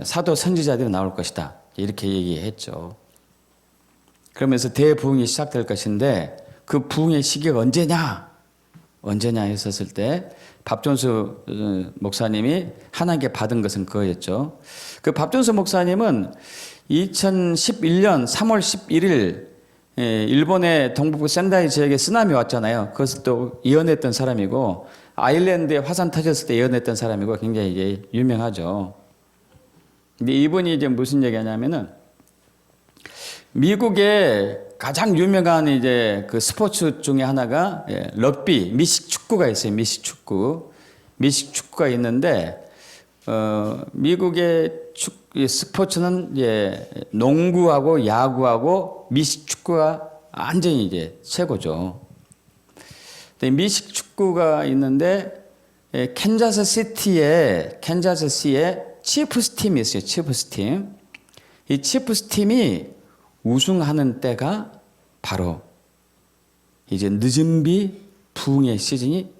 사도 선지자들이 나올 것이다. 이렇게 얘기했죠. 그러면서 대부흥이 시작될 것인데, 그 부흥의 시기가 언제냐 했었을 때 밥존수 목사님이 하나님께 받은 것은 그거였죠. 그 밥존수 목사님은 2011년 3월 11일 일본의 동북부 센다이 지역에 쓰나미 왔잖아요. 그것을 또 예언했던 사람이고, 아일랜드에 화산 터졌을 때 예언했던 사람이고, 굉장히 이제 유명하죠. 근데 이분이 이제 무슨 얘기하냐면은, 미국의 가장 유명한 이제 그 스포츠 중에 하나가 럭비, 미식 축구가 있어요. 미식 축구가 있는데, 미국의 스포츠는 이제 농구하고 야구하고 미식 축구가 완전히 이제 최고죠. 미식 축구가 있는데, 캔자스시에 치프스 팀이 있어요. 치프스 팀. 이 치프스 팀이 우승하는 때가 바로 이제 늦은비 부흥의 시즌이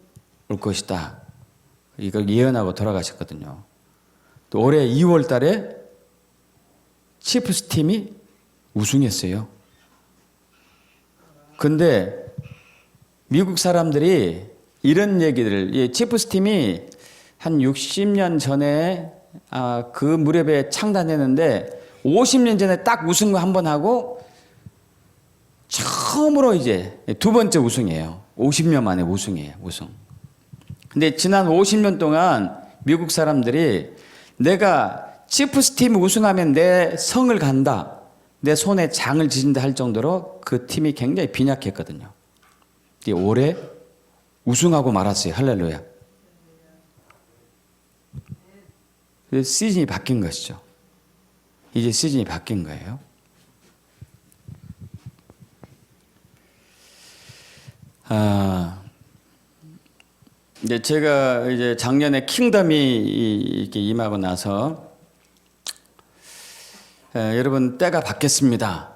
올 것이다. 이걸 예언하고 돌아가셨거든요. 또 올해 2월 달에 치프스 팀이 우승했어요. 근데 미국 사람들이 이런 얘기들을, 치프스 팀이 한 60년 전에 그 무렵에 창단했는데 50년 전에 딱 우승 한번 하고 처음으로 이제 두 번째 우승이에요. 50년 만에 우승이에요. 근데 지난 50년 동안 미국 사람들이 내가 치프스 팀 우승하면 내 성을 간다, 내 손에 장을 지진다 할 정도로 그 팀이 굉장히 빈약했거든요. 올해 우승하고 말았어요. 할렐루야. 시즌이 바뀐 것이죠. 이제 시즌이 바뀐 거예요. 이제 제가 이제 작년에 킹덤이 이렇게 임하고 나서, 여러분 때가 바뀌었습니다.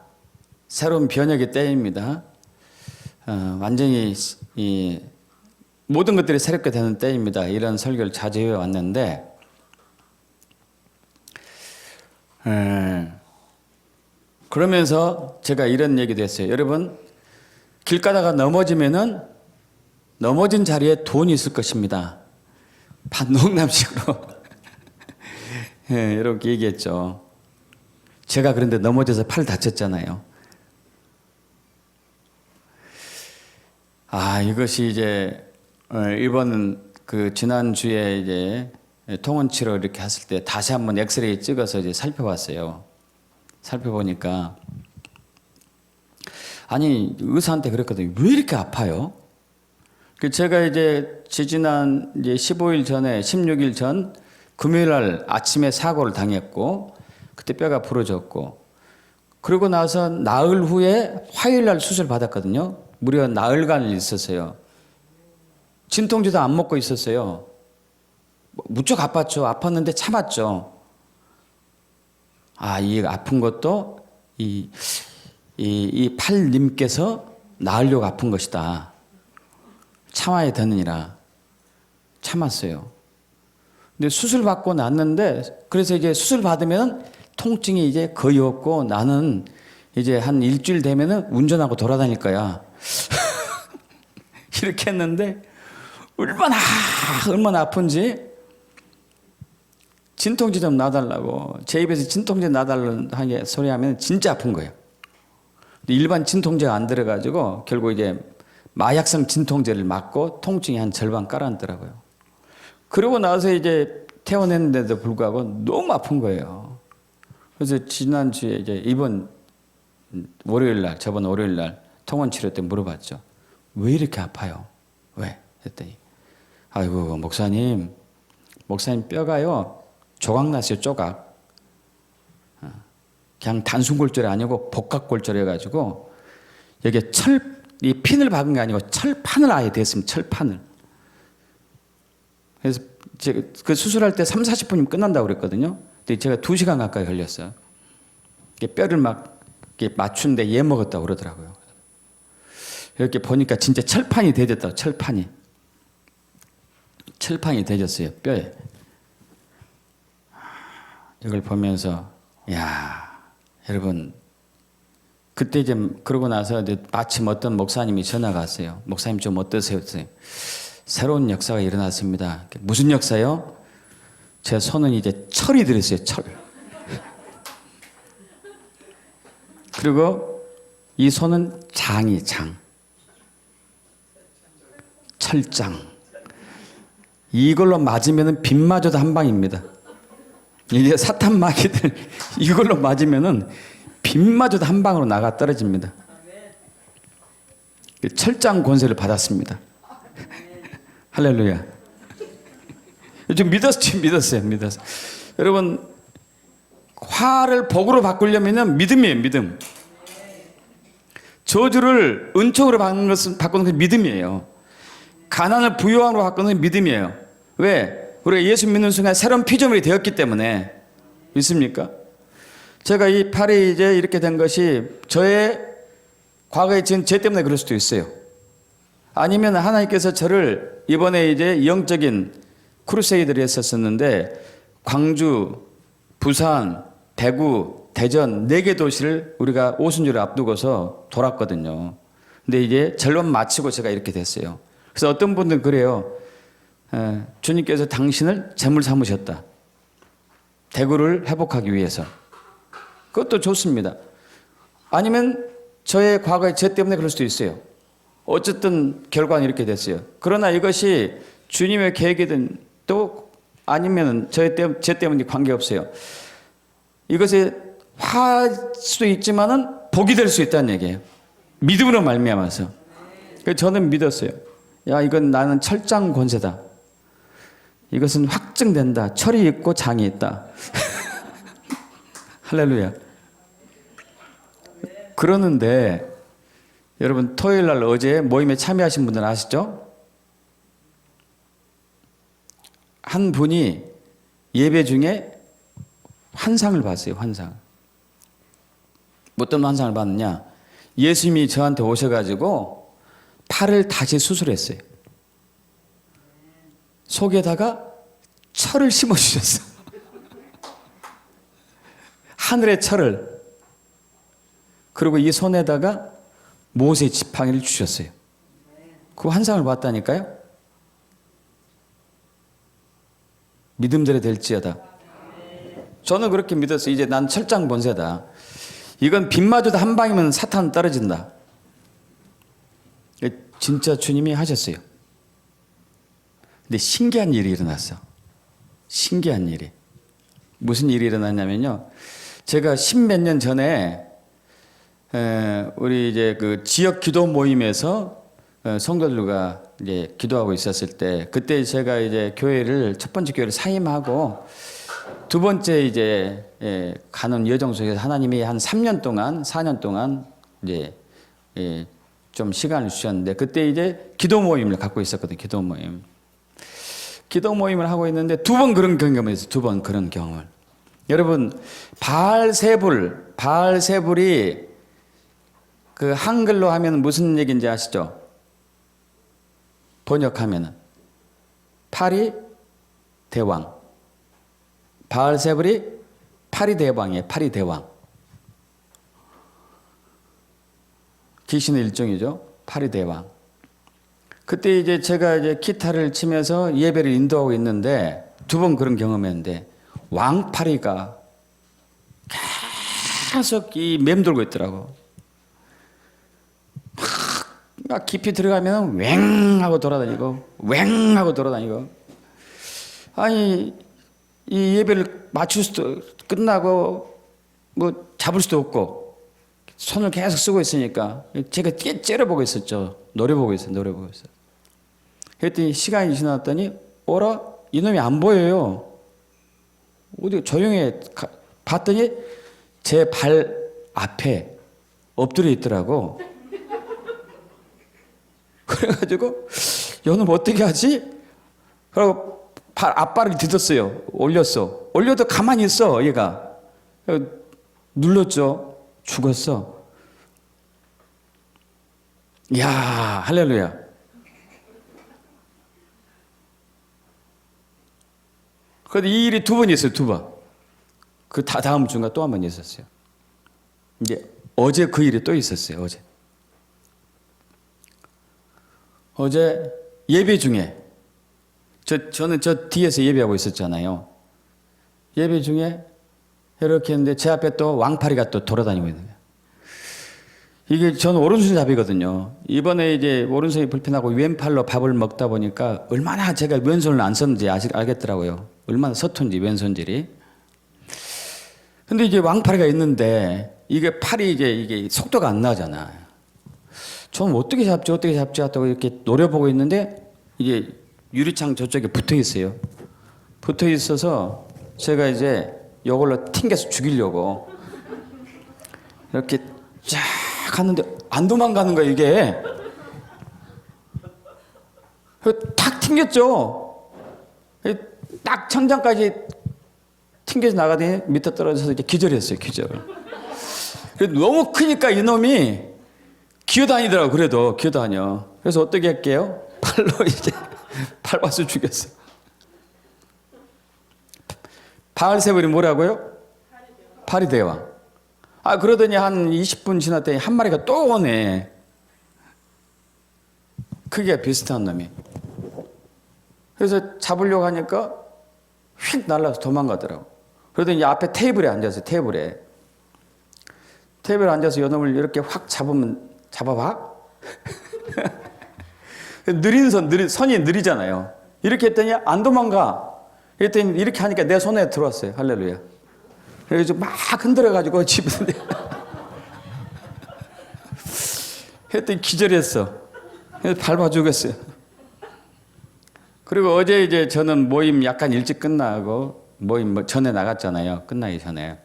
새로운 변혁의 때입니다. 완전히 모든 것들이 새롭게 되는 때입니다. 이런 설교를 자주 해왔는데, 그러면서 제가 이런 얘기도 했어요. 여러분, 길 가다가 넘어지면은 넘어진 자리에 돈이 있을 것입니다. 반농담식으로 예, 이렇게 얘기했죠. 제가 그런데 넘어져서 팔 다쳤잖아요. 이것이 이제 이번 그 지난주에 이제 통원 치료 이렇게 했을 때 다시 한번 엑스레이 찍어서 이제 살펴봤어요. 살펴보니까 아니 의사한테 그랬거든요. 왜 이렇게 아파요? 제가 이제 지지난 이제 15일 전에 16일 전 금요일 날 아침에 사고를 당했고 그때 뼈가 부러졌고 그러고 나서 나흘 후에 화요일 날 수술 받았거든요. 무려 나흘간 있었어요. 진통제도 안 먹고 있었어요. 무척 아팠죠. 아팠는데 참았죠. 이 아픈 것도 이 팔님께서 나으려고 아픈 것이다. 참아야 되느니라. 참았어요. 근데 수술 받고 났는데, 그래서 이제 수술 받으면 통증이 이제 거의 없고 나는 이제 한 일주일 되면은 운전하고 돌아다닐 거야. 이렇게 했는데, 얼마나 아픈지, 진통제 좀 놔달라고, 제 입에서 진통제 놔달라는 소리 하면 진짜 아픈 거예요. 일반 진통제가 안 들어가지고 결국 이제 마약성 진통제를 맞고 통증이 한 절반 깔아앉더라고요. 그러고 나서 이제 퇴원했는데도 불구하고 너무 아픈 거예요. 그래서 지난주에 이제 저번 월요일 날 통원 치료 때 물어봤죠. 왜 이렇게 아파요? 왜? 했더니 아이고 목사님 뼈가요 조각 났어요. 조각. 그냥 단순골절이 아니고 복각골절 해가지고 여기에 이 핀을 박은 게 아니고 철판을 아예 댔습니다. 철판을. 그래서 제가 그 수술할 때 30-40분이면 끝난다고 그랬거든요. 근데 제가 2시간 가까이 걸렸어요. 뼈를 막 맞추는데 예 먹었다고 그러더라고요. 이렇게 보니까 진짜 철판이 대졌다고. 철판이 대졌어요. 뼈에. 이걸 보면서 여러분 그때 이제 그러고 나서 이제 마침 어떤 목사님이 전화가 왔어요. 목사님 좀 어떠세요? 새로운 역사가 일어났습니다. 무슨 역사요? 제 손은 이제 철이 들었어요. 철. 그리고 이 손은 장. 철장. 이걸로 맞으면 빗마저도 한 방입니다. 이제 사탄 마귀들 이걸로 맞으면은 빗마저도 한 방으로 나가 떨어집니다. 철장 권세를 받았습니다. 할렐루야. 좀 믿었어요. 여러분 화를 복으로 바꾸려면 믿음이에요. 믿음. 저주를 은총으로 바꾸는 것은 믿음이에요. 가난을 부유함으로 바꾸는 것은 믿음이에요. 왜? 우리가 예수 믿는 순간 새로운 피조물이 되었기 때문에. 믿습니까? 제가 이 팔이 이제 이렇게 된 것이 저의 과거에 지은 죄 때문에 그럴 수도 있어요. 아니면 하나님께서 저를 이번에 이제 영적인 크루세이드를 했었는데 광주, 부산, 대구, 대전 4개 도시를 우리가 오순절을 앞두고서 돌았거든요. 근데 이제 절반 마치고 제가 이렇게 됐어요. 그래서 어떤 분들은 그래요. 주님께서 당신을 제물 삼으셨다. 대구를 회복하기 위해서. 그것도 좋습니다. 아니면 저의 과거의 죄 때문에 그럴 수도 있어요. 어쨌든 결과는 이렇게 됐어요. 그러나 이것이 주님의 계획이든 또 아니면 죄 때문에 관계없어요. 이것이 화할 수도 있지만은 복이 될 수 있다는 얘기예요. 믿음으로 말미암아서. 그래서 저는 믿었어요. 이건 나는 철장 권세다. 이것은 확증된다. 철이 있고 장이 있다. 할렐루야. 그러는데 여러분 토요일 날 어제 모임에 참여하신 분들은 아시죠? 한 분이 예배 중에 환상을 봤어요. 환상. 어떤 환상을 봤느냐? 예수님이 저한테 오셔가지고 팔을 다시 수술했어요. 속에다가 철을 심어주셨어. 하늘의 철을. 그리고 이 손에다가 모세 지팡이를 주셨어요. 그 환상을 봤다니까요. 믿음대로 될지어다. 저는 그렇게 믿었어요. 이제 난 철장 본세다. 이건 빗마저도 한 방이면 사탄 떨어진다. 진짜 주님이 하셨어요. 근데 신기한 일이 일어났어. 신기한 일이. 무슨 일이 일어났냐면요. 제가 십몇 년 전에 우리 이제 그 지역 기도 모임에서 성도들과 이제 기도하고 있었을 때, 그때 제가 이제 교회를 첫 번째 교회를 사임하고 두 번째 이제 가는 여정 속에서 하나님이 한 3년 동안 4년 동안 이제 좀 시간을 주셨는데, 그때 이제 기도 모임을 갖고 있었거든요. 기도 모임을 하고 있는데 두 번 그런 경험을 했어요. 두 번 그런 경험을. 여러분, 바알세불이 그 한글로 하면 무슨 얘기인지 아시죠? 번역하면은 파리 대왕. 바알세불이 파리 대왕이에요. 파리 대왕. 귀신의 일종이죠. 파리 대왕. 그때 이제 제가 이제 기타를 치면서 예배를 인도하고 있는데 두 번 그런 경험했는데, 왕파리가 계속 이 맴돌고 있더라고. 막 깊이 들어가면 웽 하고 돌아다니고 웽 하고 돌아다니고. 아니, 이 예배를 맞출 수도, 끝나고 뭐 잡을 수도 없고 손을 계속 쓰고 있으니까 제가 째려보고 있었죠. 노려보고 있어요. 그랬더니 시간이 지났더니 어라? 이놈이 안 보여요. 어디 조용히 봤더니 제 발 앞에 엎드려 있더라고. 그래가지고 이놈 어떻게 하지? 그리고 앞발을 디뎠어요. 올려도 가만히 있어 얘가. 눌렀죠. 죽었어. 이야, 할렐루야. 그런데 이 일이 두 번 있어요. 두 번. 그 다음 주인가 또 한 번 있었어요. 이제 어제 그 일이 또 있었어요. 어제 예배 중에 저는 저 뒤에서 예배하고 있었잖아요. 예배 중에 이렇게 했는데 제 앞에 또 왕파리가 또 돌아다니고 있는 거예요. 이게 저는 오른손잡이거든요. 이번에 이제 오른손이 불편하고 왼팔로 밥을 먹다 보니까 얼마나 제가 왼손을 안 썼는지 알겠더라고요. 얼마나 서툰지 왼손질이. 근데 이게 왕파리가 있는데 이게 팔이 이게 속도가 안 나잖아. 저는 어떻게 잡지 하다가 이렇게 노려보고 있는데 이게 유리창 저쪽에 붙어 있어요. 붙어 있어서 제가 이제 이걸로 튕겨서 죽이려고 이렇게 쫙 갔는데 안 도망가는 거야 이게. 탁 튕겼죠. 딱 천장까지 튕겨서 나가더니 밑에 떨어져서 이제 기절했어요. 너무 크니까 이놈이 기어다니더라고. 그래도 기어다녀. 그래서 어떻게 할게요? 팔로 이제 밟아서 죽였어. 바알세불이 뭐라고요? 파리 대왕. 그러더니 한 20분 지났더니 한 마리가 또 오네. 크기가 비슷한 놈이. 그래서 잡으려고 하니까 휙 날라서 도망가더라고. 그러더니 앞에 테이블에 앉았어요. 테이블에 앉아서 요놈을 이렇게 확 잡아봐? 손이 느리잖아요. 이렇게 했더니 안 도망가. 그랬더니 이렇게 하니까 내 손에 들어왔어요. 할렐루야. 그래서 막 흔들어가지고 집에 했더니 기절했어. 그래서 밟아 죽였어요. 그리고 어제 이제 저는 모임 약간 일찍 끝나고 모임 전에 나갔잖아요. 끝나기 전에.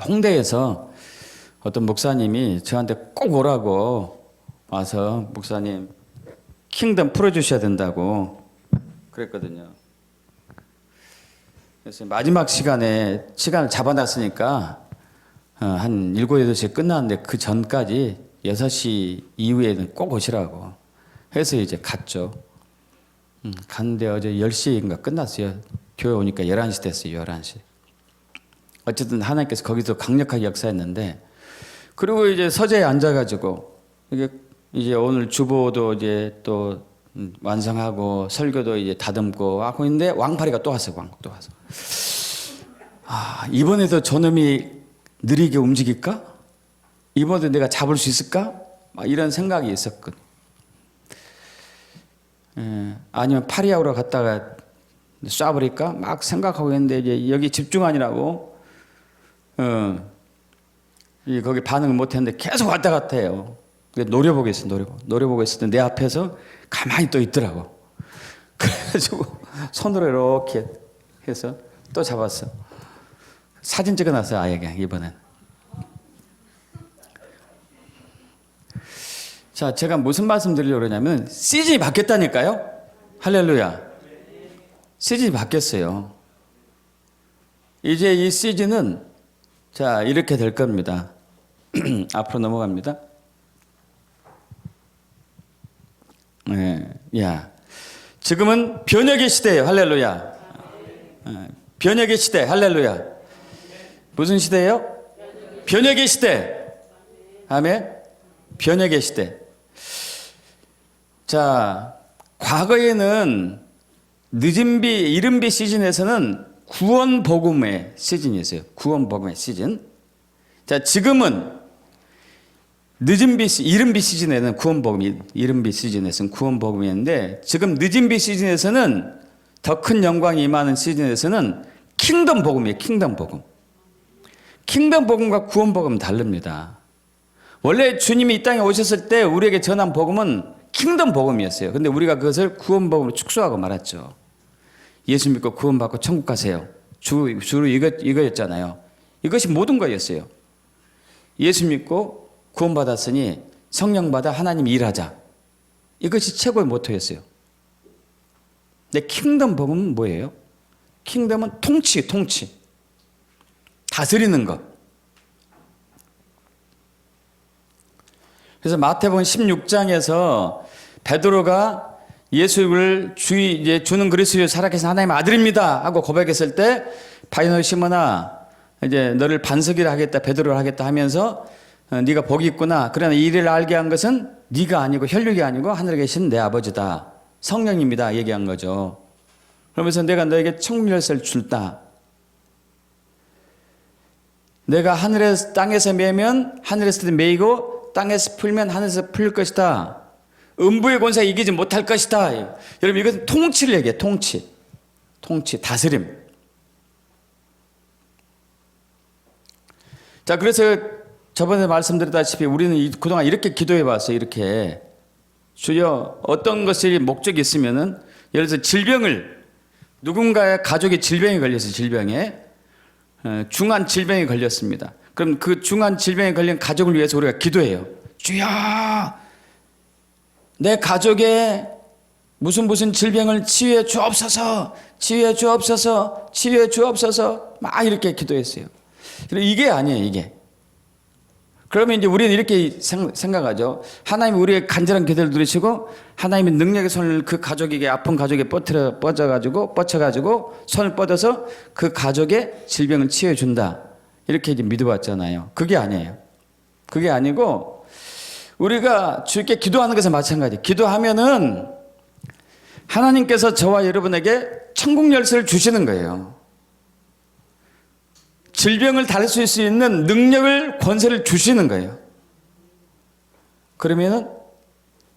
홍대에서 어떤 목사님이 저한테 꼭 오라고 와서 목사님 킹덤 풀어주셔야 된다고 그랬거든요. 그래서 마지막 시간을 잡아놨으니까 한 7, 8시에 끝났는데 그 전까지 6시 이후에는 꼭 오시라고 해서 이제 갔죠. 갔는데 어제 10시인가 끝났어요. 교회 오니까 11시 됐어요. 11시. 어쨌든 하나님께서 거기서 강력하게 역사했는데 그리고 이제 서재에 앉아가지고 이게 이제 오늘 주보도 이제 또 완성하고 설교도 이제 다듬고 하고 있는데 왕파리가 또 왔어요. 또 와서. 아, 이번에도 저놈이 느리게 움직일까? 이번에도 내가 잡을 수 있을까? 막 이런 생각이 있었거든. 아니면 파리하우로 갔다가 쏴버릴까? 막 생각하고 있는데 이제 여기 집중하느라고 거기 반응을 못했는데 계속 왔다 갔다 해요. 노려보고 있어, 노려보고 있을 때 내 앞에서 가만히 또 있더라고. 그래가지고 손으로 이렇게 해서 또 잡았어. 사진 찍어놨어요, 아예 그냥 이번엔. 자, 제가 무슨 말씀 드리려고 그러냐면 시즌이 바뀌었다니까요. 할렐루야. 시즌이 바뀌었어요. 이제 이 시즌은 자, 이렇게 될 겁니다. 앞으로 넘어갑니다. 야, 지금은 변혁의 시대예요. 할렐루야. 변혁의 시대. 할렐루야. 무슨 시대예요? 변혁의 시대. 아멘. 변혁의 시대. 자, 과거에는 늦은 비, 이른 비 시즌에서는 구원 복음의 시즌이었어요. 구원 복음의 시즌. 자, 지금은 늦은 비, 이른 비 시즌에는 구원 복음이, 이른 비 시즌에서는 구원 복음이었는데 지금 늦은 비 시즌에서는 더 큰 영광이 임하는 시즌에서는 킹덤 복음이에요. 킹덤 복음. 킹덤 복음과 구원 복음은 다릅니다. 원래 주님이 이 땅에 오셨을 때 우리에게 전한 복음은 킹덤 복음이었어요. 근데 우리가 그것을 구원 복음으로 축소하고 말았죠. 예수 믿고 구원받고 천국 가세요. 주로 이거였잖아요. 이것이 모든 거였어요. 예수 믿고 구원받았으니 성령 받아 하나님 일하자. 이것이 최고의 모토였어요. 근데 킹덤 복음은 뭐예요? 킹덤은 통치. 다스리는 것. 그래서 마태복음 16장에서 베드로가 예수를 이제 주는 그리스도의 살아계신 하나님의 아들입니다 하고 고백했을 때 바이너 시몬아 이제 너를 반석이라 하겠다 베드로를 하겠다 하면서 네가 복이 있구나. 그러나 이 일을 알게 한 것은 네가 아니고 혈육이 아니고 하늘에 계신 내 아버지다. 성령입니다 얘기한 거죠. 그러면서 내가 너에게 천국 열쇠를 줄다. 내가 땅에서 매면 하늘에서 매이고 땅에서 풀면 하늘에서 풀릴 것이다. 음부의 권세가 이기지 못할 것이다. 여러분 이것은 통치를 얘기해요. 통치, 다스림. 자, 그래서 저번에 말씀드렸다시피 우리는 그동안 이렇게 기도해 봤어요. 이렇게 주여 어떤 것이 목적이 있으면은 예를 들어서 질병을 누군가의 가족이 질병에 걸려서 중한 질병에 걸렸습니다. 그럼 그 중한 질병에 걸린 가족을 위해서 우리가 기도해요. 주여 내 가족의 무슨 질병을 치유해 주옵소서 막 이렇게 기도했어요. 이게 아니에요, 이게. 그러면 이제 우리는 이렇게 생각하죠. 하나님이 우리의 간절한 기도를 들으시고 하나님의 능력의 손을 그 가족에게 아픈 가족에 뻗쳐가지고 손을 뻗어서 그 가족의 질병을 치유해 준다. 이렇게 이제 믿어왔잖아요. 그게 아니에요. 그게 아니고 우리가 주께 기도하는 것은 마찬가지예요. 기도하면은 하나님께서 저와 여러분에게 천국 열쇠를 주시는 거예요. 질병을 다룰 수 있는 능력을, 권세를 주시는 거예요. 그러면은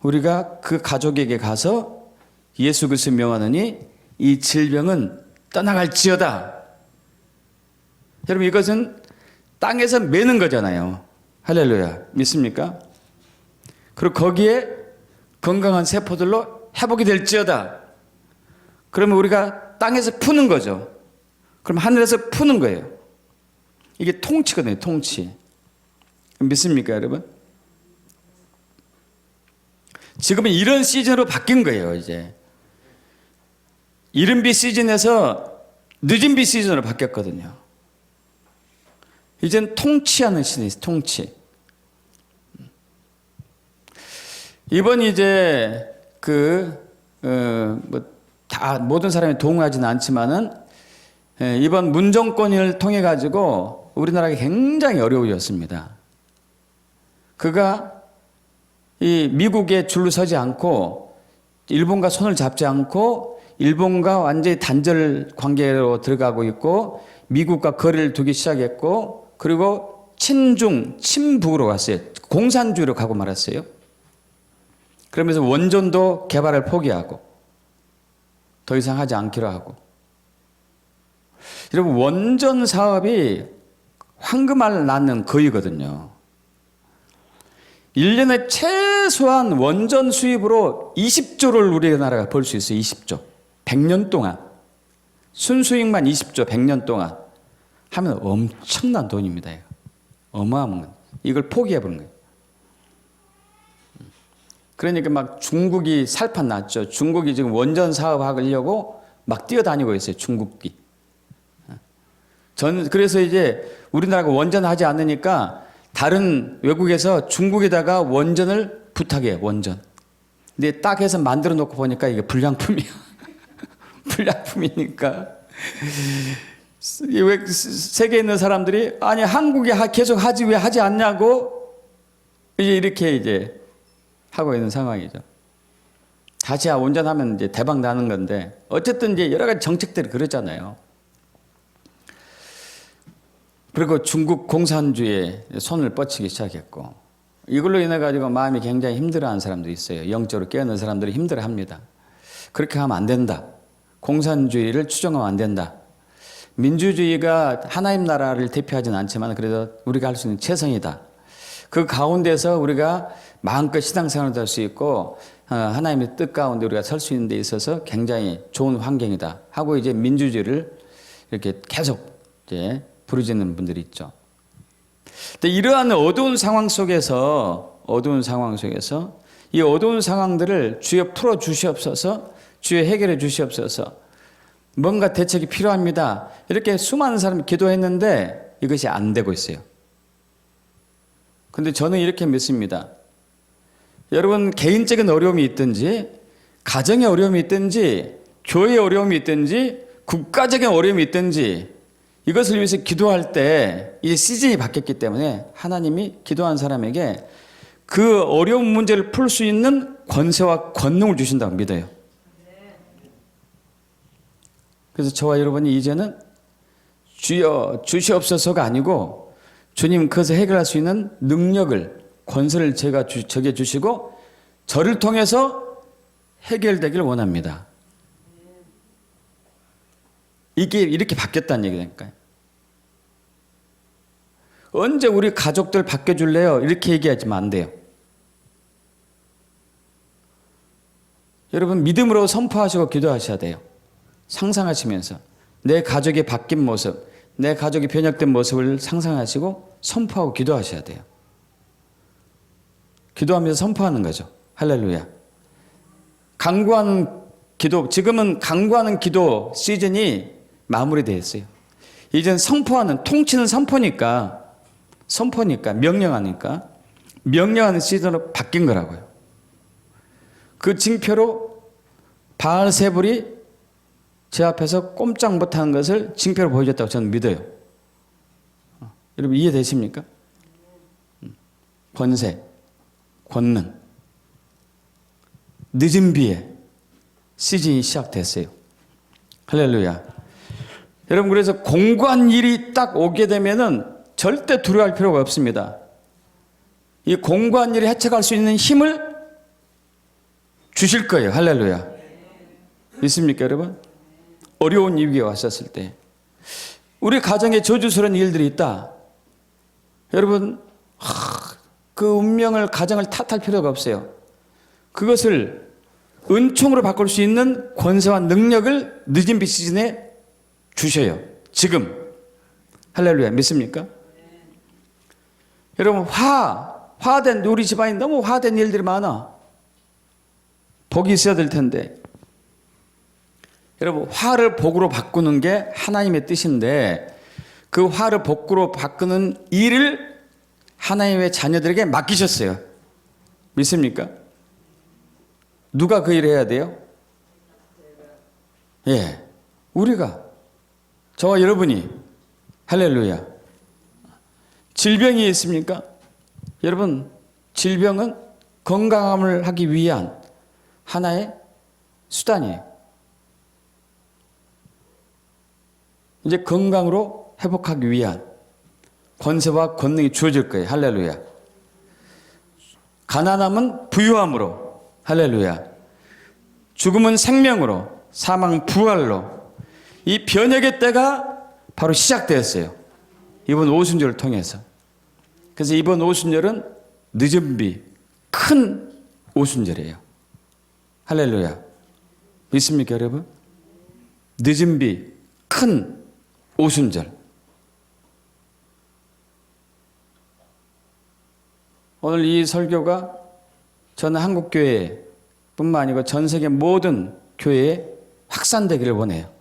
우리가 그 가족에게 가서 예수 그리스도 명하노니 이 질병은 떠나갈지어다. 여러분 이것은 땅에서 매는 거잖아요. 할렐루야. 믿습니까? 그리고 거기에 건강한 세포들로 회복이 될지어다. 그러면 우리가 땅에서 푸는 거죠. 그럼 하늘에서 푸는 거예요. 이게 통치거든요. 통치. 믿습니까 여러분? 지금은 이런 시즌으로 바뀐 거예요. 이제 이른 비 시즌에서 늦은 비 시즌으로 바뀌었거든요. 이젠 통치하는 시즌이에요. 통치. 이번 이제 다 모든 사람이 동의하지는 않지만은 이번 문정권을 통해 가지고 우리나라가 굉장히 어려워졌습니다. 그가 이 미국에 줄로 서지 않고 일본과 손을 잡지 않고 일본과 완전히 단절 관계로 들어가고 있고 미국과 거리를 두기 시작했고 그리고 친북으로 갔어요. 공산주의로 가고 말았어요. 그러면서 원전도 개발을 포기하고 더 이상 하지 않기로 하고. 여러분 원전 사업이 황금알 낳는 거위거든요. 1년에 최소한 원전 수입으로 20조를 우리나라가 벌 수 있어요. 20조. 100년 동안. 순수익만 20조 100년 동안 하면 엄청난 돈입니다. 어마어마한 거. 이걸 포기해버린 거예요. 그러니까 막 중국이 살판 났죠. 중국이 지금 원전 사업하려고 막 뛰어다니고 있어요. 중국이. 그래서 이제 우리나라가 원전하지 않으니까 다른 외국에서 중국에다가 원전을 부탁해요. 원전. 근데 딱 해서 만들어 놓고 보니까 이게 불량품이야. 불량품이니까. 왜 세계에 있는 사람들이 아니 한국이 계속 하지 왜 하지 않냐고 이제 이렇게 이제 하고 있는 상황이죠. 다시 원전하면 이제 대박 나는 건데 어쨌든 이제 여러 가지 정책들이 그러잖아요. 그리고 중국 공산주의에 손을 뻗치기 시작했고 이걸로 인해 가지고 마음이 굉장히 힘들어하는 사람들이 있어요. 영적으로 깨어난 사람들이 힘들어합니다. 그렇게 하면 안 된다. 공산주의를 추종하면 안 된다. 민주주의가 하나님 나라를 대표하지는 않지만 그래도 우리가 할 수 있는 최선이다. 그 가운데서 우리가 마음껏 신앙생활을 할 수 있고 하나님의 뜻 가운데 우리가 설 수 있는 데 있어서 굉장히 좋은 환경이다 하고 이제 민주주의를 이렇게 계속 이제 부르짖는 분들이 있죠. 근데 이러한 어두운 상황 속에서 이 어두운 상황들을 주여 풀어 주시옵소서, 주여 해결해 주시옵소서, 뭔가 대책이 필요합니다. 이렇게 수많은 사람이 기도했는데 이것이 안 되고 있어요. 근데 저는 이렇게 믿습니다. 여러분 개인적인 어려움이 있든지 가정의 어려움이 있든지 교회의 어려움이 있든지 국가적인 어려움이 있든지 이것을 위해서 기도할 때 이제 시즌이 바뀌었기 때문에 하나님이 기도한 사람에게 그 어려운 문제를 풀 수 있는 권세와 권능을 주신다고 믿어요. 그래서 저와 여러분이 이제는 주여 주시옵소서가 아니고 주님 그것을 해결할 수 있는 능력을 권세를 저게 주시고 저를 통해서 해결되길 원합니다. 이게 이렇게 바뀌었다는 얘기니까요. 언제 우리 가족들 바뀌어줄래요? 이렇게 얘기하지면 안 돼요. 여러분 믿음으로 선포하시고 기도하셔야 돼요. 상상하시면서 내 가족이 바뀐 모습, 내 가족이 변혁된 모습을 상상하시고 선포하고 기도하셔야 돼요. 기도하면서 선포하는 거죠. 할렐루야. 간구하는 기도, 지금은 간구하는 기도 시즌이 마무리되어 있어요. 이젠 선포하는, 통치는 선포니까 명령하는 시즌으로 바뀐 거라고요. 그 징표로 바알세불이 제 앞에서 꼼짝 못하는 것을 징표로 보여줬다고 저는 믿어요. 여러분 이해되십니까? 권세, 권능, 늦은 비에 시즌이 시작됐어요. 할렐루야. 여러분 그래서 공고한 일이 딱 오게 되면은 절대 두려워할 필요가 없습니다. 이 공고한 일을 해책할 수 있는 힘을 주실 거예요. 할렐루야. 믿습니까 여러분? 어려운 위기가 왔었을 때 우리 가정에 저주스러운 일들이 있다. 여러분 그 운명을 가정을 탓할 필요가 없어요. 그것을 은총으로 바꿀 수 있는 권세와 능력을 늦은 비 시즌에 주셔요. 지금. 할렐루야. 믿습니까? 여러분 화된 우리 집안이 너무 화된 일들이 많아. 복이 있어야 될 텐데 여러분 화를 복으로 바꾸는 게 하나님의 뜻인데 그 화를 복으로 바꾸는 일을 하나님의 자녀들에게 맡기셨어요. 믿습니까? 누가 그 일을 해야 돼요? 예, 우리가, 저와 여러분이. 할렐루야. 질병이 있습니까? 여러분 질병은 건강함을 하기 위한 하나의 수단이에요. 이제 건강으로 회복하기 위한 권세와 권능이 주어질 거예요. 할렐루야. 가난함은 부유함으로. 할렐루야. 죽음은 생명으로, 사망은 부활로. 이 변혁의 때가 바로 시작되었어요. 이번 오순절을 통해서. 그래서 이번 오순절은 늦은 비, 큰 오순절이에요. 할렐루야. 믿습니까, 여러분? 늦은 비, 큰 오순절. 오늘 이 설교가 저는 한국교회 뿐만 아니고 전 세계 모든 교회에 확산되기를 원해요.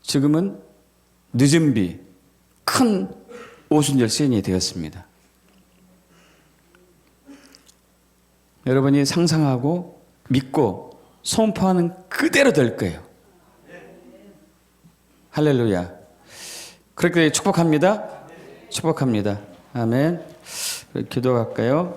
지금은 늦은 비, 큰 오순절 시즌이 되었습니다. 여러분이 상상하고 믿고 선포하는 그대로 될 거예요. 할렐루야. 그렇게 축복합니다. 축복합니다. 아멘. 기도할까요?